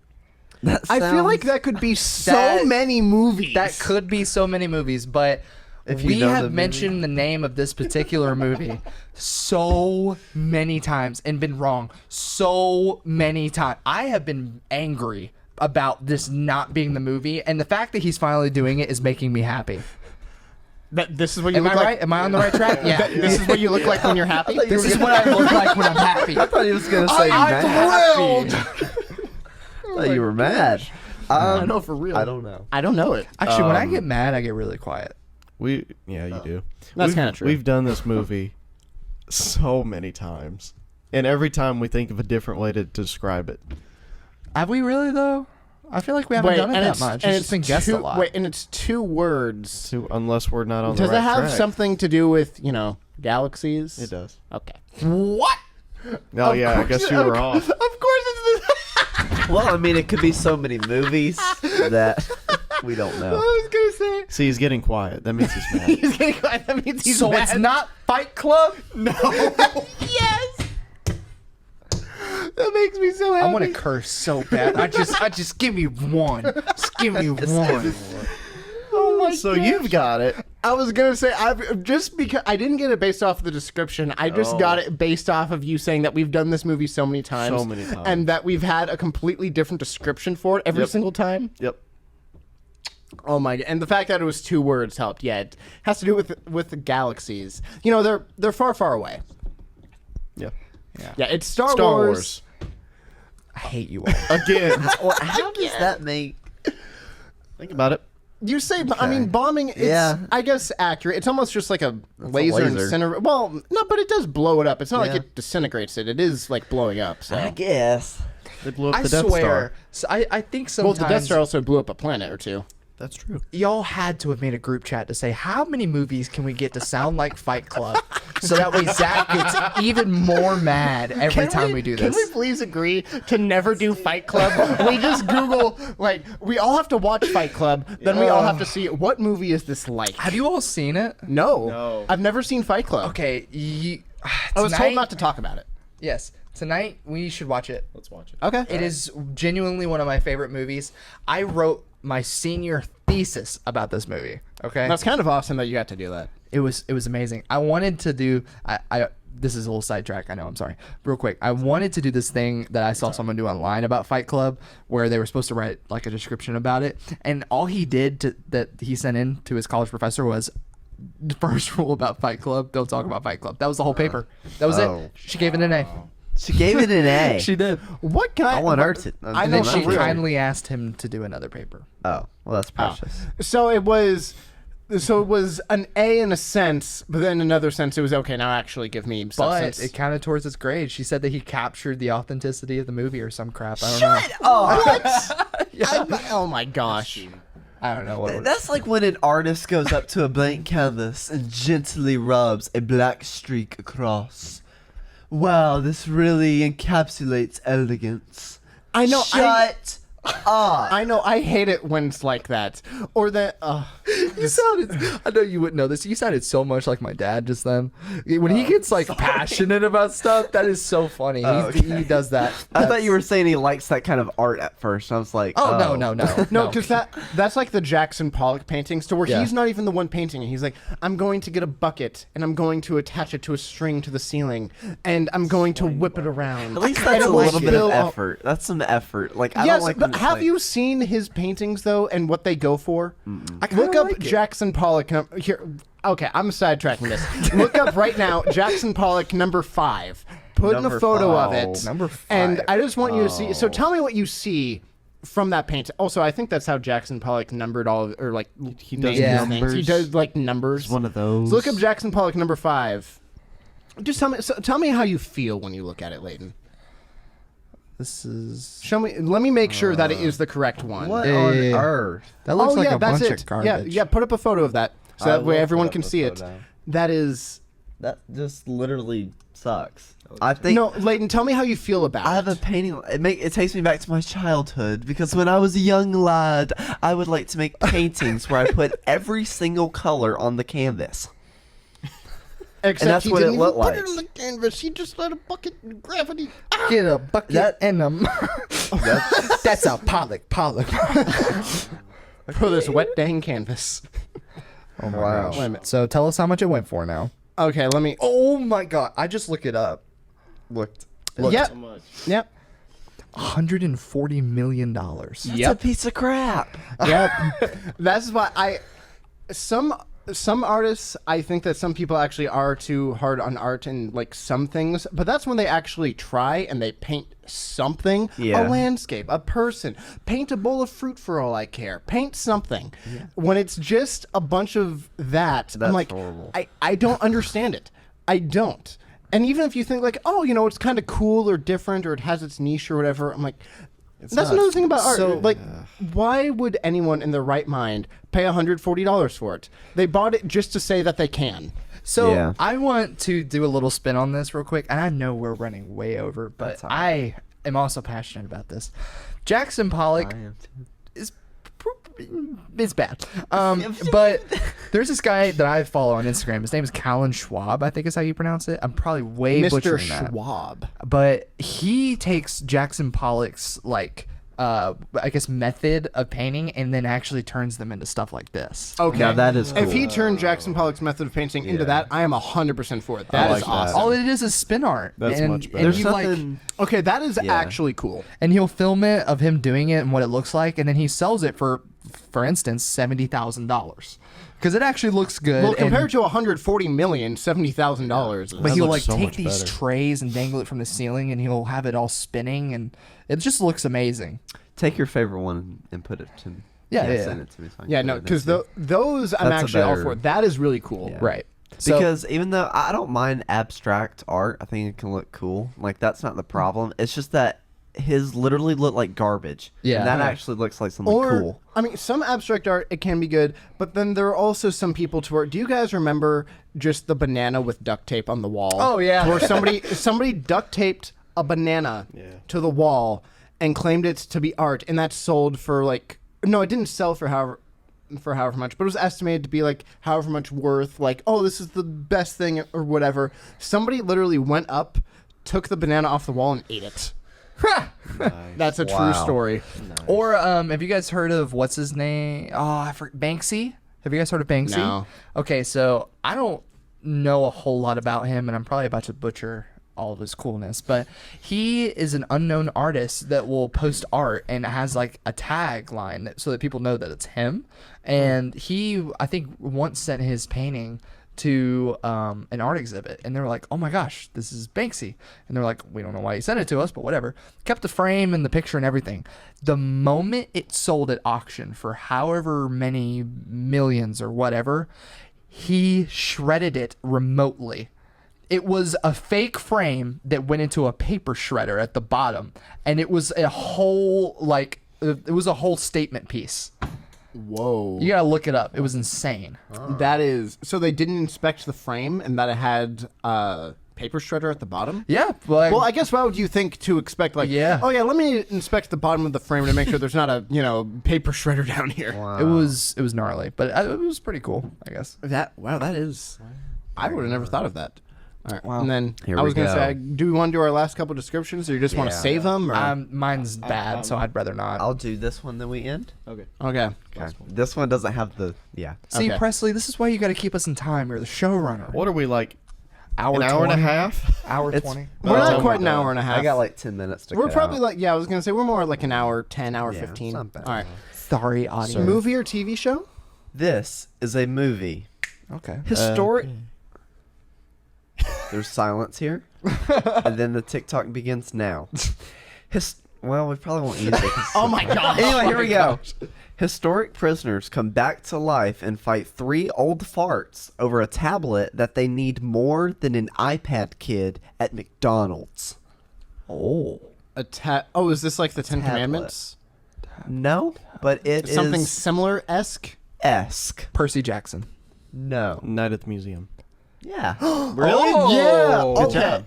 S2: That
S3: I feel like
S2: sounds-
S3: that could be so
S4: That-
S3: many movies.
S4: That could be so many movies, but
S2: If you
S4: we
S2: know the
S4: have
S2: movie.
S4: mentioned the name of this particular movie so many times and been wrong so many times. I have been angry about this not being the movie, and the fact that he's finally doing it is making me happy.
S3: This is what you
S4: Am
S3: look
S4: I
S3: like.
S4: right? Am I on the right track? Yeah.
S3: This is what you look like when you're happy.
S4: This is what I look like when I'm happy.
S2: I thought he was gonna say mad.
S3: I'm thrilled.
S2: I thought you were mad.
S3: I know for real.
S2: I don't know.
S3: I don't know it.
S4: Actually, when I get mad, I get really quiet.
S1: Yeah, you do.
S3: That's
S1: We've-
S3: kinda true.
S1: We've done this movie so many times, and every time we think of a different way to describe it.
S4: Have we really, though? I feel like we haven't done it that much.
S3: and
S4: It's just been guessed a
S3: two-
S4: lot.
S3: Wait, and it's 2 words.
S1: So unless we're not on
S3: Does
S1: the right
S3: it have
S1: track.
S3: something to do with galaxies?
S1: It does.
S3: Okay.
S4: What?
S1: Oh yeah, I guess you were off.
S3: Of course, it's
S2: Well, I mean, it could be so many movies that we don't
S3: I
S2: know.
S3: was gonna say.
S1: See, he's getting quiet. That means he's mad.
S3: He's getting quiet. That means he's
S4: So
S3: mad.
S4: it's not Fight Club?
S3: No. Yes. That makes me so happy.
S4: I want to curse so bad. I just give me one. Just give me one.
S3: Oh my
S1: So
S3: gosh.
S1: you've got it.
S3: I was gonna say I've just because I didn't get it based off the description. I just got it based off of you saying that we've done this movie so many times.
S1: So many times.
S3: And that we've had a completely different description for it every
S1: Yep.
S3: single time.
S1: Yep.
S3: Oh my! And the fact that it was 2 words helped. Yeah, it has to do with the galaxies. You know, they're far, far away.
S1: Yeah.
S3: Yeah, it's Star,
S1: Star
S3: Wars.
S1: Wars.
S4: I hate you all.
S1: Again.
S2: Well, how does that make?
S1: Think about it.
S3: You say, I mean, bombing. It's,
S2: Yeah.
S3: I guess accurate. It's almost just like a laser,
S2: laser.
S3: incinerator. Well, no, but it does blow it up. It's not like
S2: Yeah.
S3: it disintegrates it. It is like blowing up. So.
S2: I guess.
S1: They blew up
S4: I
S1: the Death
S4: swear.
S1: Star.
S4: So I think
S3: Well,
S4: sometimes
S3: the Death Star also blew up a planet or 2.
S1: That's true.
S4: y'all had to have made a group chat to say how many movies can we get to sound like Fight Club, so that way Zach gets even more mad every time we do this.
S3: Can we please agree to never do Fight Club? We just Google, like, we all have to watch Fight Club, then we all have to see what movie is this like.
S4: Have you all seen it?
S3: No. I've never seen Fight Club.
S4: Okay,
S3: I was told not to talk about it.
S4: Yes, tonight we should watch it.
S1: Let's watch it.
S3: Okay.
S4: It is genuinely one of my favorite movies. I wrote my senior thesis about this movie. Okay,
S3: That's kind of awesome that you got to do that.
S4: it was amazing. I wanted to do I this is a little sidetrack. I know. I'm sorry. Real quick, I wanted to do this thing that I saw someone do online about Fight Club, where they were supposed to write like a description about it, and all he did that he sent in to his college professor was, the first rule about Fight Club: don't talk about Fight Club. That was the whole paper. That was
S2: Oh.
S4: it. She gave it an A.
S2: She gave it an A.
S4: She did.
S3: What kind?
S2: I want her to.
S3: I
S4: And
S3: know
S4: then
S3: for
S4: she
S3: real.
S4: kindly asked him to do another paper.
S2: Oh, well, that's precious.
S3: So it was an A in a sense, but then in another sense it was okay. Now actually give me
S4: But
S3: substance.
S4: it counted towards his grade. She said that he captured the authenticity of the movie or some crap. I don't know.
S2: Oh,
S3: oh my gosh!
S4: I don't know what. It
S2: that's like when an artist goes up to a blank canvas and gently rubs a black streak across. Wow, this really encapsulates elegance.
S3: I know.
S2: Shut up.
S3: I know. I hate it when it's like that, or that.
S4: You sounded. I know you wouldn't know this. You sounded so much like my dad just then. When he gets like passionate about stuff, that is so funny. He does that.
S2: I thought you were saying he likes that kind of art at first. I was like,
S4: Oh, no.
S3: No, because that's like the Jackson Pollock paintings, to where
S4: Yeah.
S3: he's not even the one painting it. He's like, I'm going to get a bucket and I'm going to attach it to a string to the ceiling, and I'm going to whip it around.
S2: At least
S3: And
S2: that's
S3: it
S2: a
S3: will
S2: little bit of
S3: spill all-
S2: effort. That's some effort. Like I
S3: Yes,
S2: don't like
S3: but
S2: honestly.
S3: you seen his paintings though, and what they go for?
S5: I kinda
S3: Look up
S5: like it.
S3: Jackson Pollock. Here, okay, I'm sidetracking this. Look up right now Jackson Pollock number 5. Put in a
S2: Number
S3: photo of
S2: 5.
S3: it.
S5: Number 5.
S3: And I just want you to see. So tell me what you see from that painting. Also, I think that's how Jackson Pollock numbered all of, or like he
S1: does
S3: things.
S5: numbers.
S3: He does like numbers.
S2: One of those.
S3: So look up Jackson Pollock number 5. Just tell me how you feel when you look at it, Leighton.
S5: This is.
S3: Show me. Let me make sure that it is the correct one.
S2: What
S5: Yeah,
S2: on
S5: yeah, yeah.
S2: earth?
S5: That looks like
S3: yeah,
S5: a
S3: that's
S5: bunch
S3: it.
S5: of garbage.
S3: Yeah, put up a photo of that so
S2: I
S3: that way
S2: will
S3: everyone
S2: put
S3: can
S2: up a
S3: see it.
S2: photo.
S3: That is.
S2: That just literally sucks. I think
S3: No, Leighton, tell me how you feel about
S2: I have
S3: it.
S2: a painting. It takes me back to my childhood because when I was a young lad, I would like to make paintings where I put every single color on the canvas.
S3: Except
S2: and that's
S3: he
S2: what
S3: didn't
S2: it
S3: even
S2: looked
S3: put
S2: like.
S3: it on the canvas. He just let a bucket of gravity.
S5: Get a bucket
S2: That-
S5: and them. That's a Pollock.
S3: For this wet dang canvas.
S5: Oh my
S2: Wow.
S5: gosh.
S3: Wait a minute.
S5: So tell us how much it went for now.
S3: Okay, let me.
S5: Oh my god! I just looked it up.
S2: Looked.
S3: Yep. Yep.
S5: $140 million.
S2: That's a piece of crap.
S3: Yep. That's why some artists, I think that some people actually are too hard on art and like some things, but that's when they actually try and they paint something,
S2: Yeah.
S3: a landscape, a person, paint a bowl of fruit for all I care, paint something. When it's just a bunch of that, I'm
S2: That's
S3: like,
S2: horrible.
S3: I don't understand it. I don't. And even if you think like, oh, you know, it's kind of cool or different or it has its niche or whatever, I'm like, that's
S1: not.
S3: another thing about art.
S5: So-
S3: Like, why would anyone in their right mind pay $140 for it? They bought it just to say that they can.
S5: So
S2: Yeah.
S5: I want to do a little spin on this real quick, and I know we're running way over, but
S2: That's all
S5: I am also passionate about this. Jackson Pollock
S2: I am too.
S5: is it's bad. But there's this guy that I follow on Instagram. His name is Callan Schwab, I think is how you pronounce it. I'm probably way
S3: Mr.
S5: butchering that.
S3: Schwab.
S5: But he takes Jackson Pollock's like I guess method of painting and then actually turns them into stuff like this.
S3: Okay.
S2: Now that is
S3: If
S2: cool.
S3: he turned Jackson Pollock's method of painting into
S2: Yeah.
S3: that, I am 100% for it.
S1: I
S3: That is
S1: like that.
S3: awesome.
S5: All it is spin art.
S1: That's
S5: and,
S1: much better.
S5: And
S2: There's
S5: you,
S2: something.
S3: Okay, that is
S2: Yeah.
S3: actually cool.
S5: and he'll film it of him doing it and what it looks like, and then he sells it for instance, $70,000 because it actually looks good.
S3: Well,
S5: and-
S3: compared to $140 million, $70,000.
S5: but
S1: That
S5: he'll
S1: looks
S5: like
S1: so
S5: take
S1: much
S5: these
S1: better.
S5: trays and dangle it from the ceiling, and he'll have it all spinning, and it just looks amazing.
S2: Take your favorite one and put it to me.
S5: Yeah, yeah.
S2: Send it to me. So I can
S3: Yeah,
S2: put
S3: no,
S2: it in
S3: because
S2: there.
S3: those I'm
S2: That's a
S3: actually all
S2: better-
S3: for. That is really cool.
S2: Yeah.
S5: Right. So,
S2: Because even though I don't mind abstract art, I think it can look cool. Like that's not the problem. It's just that his literally look like garbage.
S5: Yeah.
S2: And that
S5: Yeah.
S2: actually looks like something
S3: Or,
S2: cool.
S3: I mean, some abstract art, it can be good, but then there are also some people to where, do you guys remember just the banana with duct tape on the wall?
S5: Oh, yeah.
S3: Where somebody duct taped a banana to the wall and claimed it to be art, and that sold for like, no, it didn't sell for however much, but it was estimated to be like however much worth, like, oh, this is the best thing or whatever. Somebody literally went up, took the banana off the wall and ate it. That's a true
S2: Wow.
S3: story.
S5: or have you guys heard of what's his name? Oh, I forget. Banksy. Have you guys heard of Banksy?
S3: No.
S5: Okay, so I don't know a whole lot about him, and I'm probably about to butcher all of his coolness, but he is an unknown artist that will post art and has like a tagline so that people know that it's him. And he, I think, once sent his painting to an art exhibit, and they were like, oh my gosh, this is Banksy. And they're like, we don't know why he sent it to us, but whatever. Kept the frame and the picture and everything. The moment it sold at auction for however many millions or whatever, he shredded it remotely. It was a fake frame that went into a paper shredder at the bottom, and it was a whole it was a whole statement piece.
S3: Whoa.
S5: You gotta look it up. It was insane.
S3: That is so they didn't inspect the frame and that it had paper shredder at the bottom.
S5: Yeah, but
S3: Well, I guess why would you think to expect like,
S5: Yeah.
S3: oh yeah, let me inspect the bottom of the frame to make sure there's not a paper shredder down here.
S5: it was gnarly, but it was pretty cool, I guess.
S3: That is, I would have never thought of that. All right,
S5: Wow.
S3: and then
S2: Here
S3: I
S2: we
S3: was gonna
S2: go.
S3: say, do we want to do our last couple descriptions, or you just want to
S2: Yeah.
S3: save them? Or?
S5: Mine's bad, so I'd rather not.
S2: I'll do this one, then we end.
S1: Okay.
S3: Okay.
S2: Okay. This one doesn't have the
S5: See,
S3: Okay.
S5: Presley, this is why you got to keep us in time. You're the showrunner.
S1: What are we like?
S5: Hour
S1: An hour and a
S5: 20?
S1: half?
S4: Hour
S2: It's-
S4: 20.
S3: We're not
S1: Oh,
S3: quite
S1: my
S3: an
S1: God.
S3: hour and a half.
S2: I got like 10 minutes to
S3: We're
S2: cut
S3: probably
S2: out.
S3: like, yeah, I was gonna say we're more like an hour 10, hour
S2: Yeah,
S3: 15.
S2: it's not bad.
S3: All right.
S4: Sorry, audience.
S3: Movie or TV show?
S2: This is a movie.
S4: Okay.
S2: Historic. There's silence here. And then the TikTok begins now. Well, we probably won't use it. 'cause-
S3: Oh my god.
S2: Anyway, here we go. Historic prisoners come back to life and fight 3 old farts over a tablet that they need more than an iPad kid at McDonald's.
S4: Oh.
S3: Oh, is this like the Ten
S2: Tablet.
S3: Commandments?
S2: No, but it is
S3: Something similar esque?
S2: esque.
S4: Percy Jackson.
S2: No.
S1: Night at the Museum.
S2: Yeah.
S3: Really?
S4: Oh,
S3: Yeah.
S4: good
S3: Okay.
S1: job.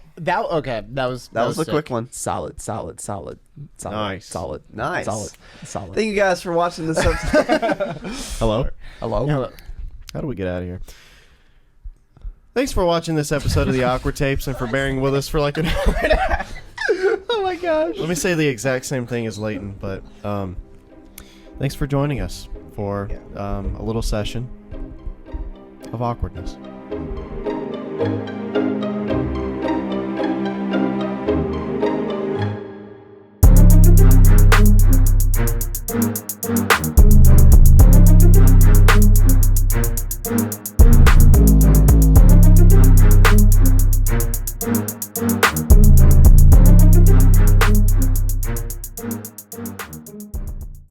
S3: That was
S2: That was a
S3: sick.
S2: quick one.
S4: Solid.
S1: Nice.
S2: Nice.
S4: Solid.
S2: Thank you guys for watching this episode.
S1: Hello?
S4: Hello?
S3: Yeah, look.
S1: How do we get out of here? Thanks for watching this episode of the Awkward Tapes and for bearing with us for like an hour and a half.
S3: Oh my gosh.
S1: Let me say the exact same thing as Leighton, but thanks for joining us for a little session of awkwardness.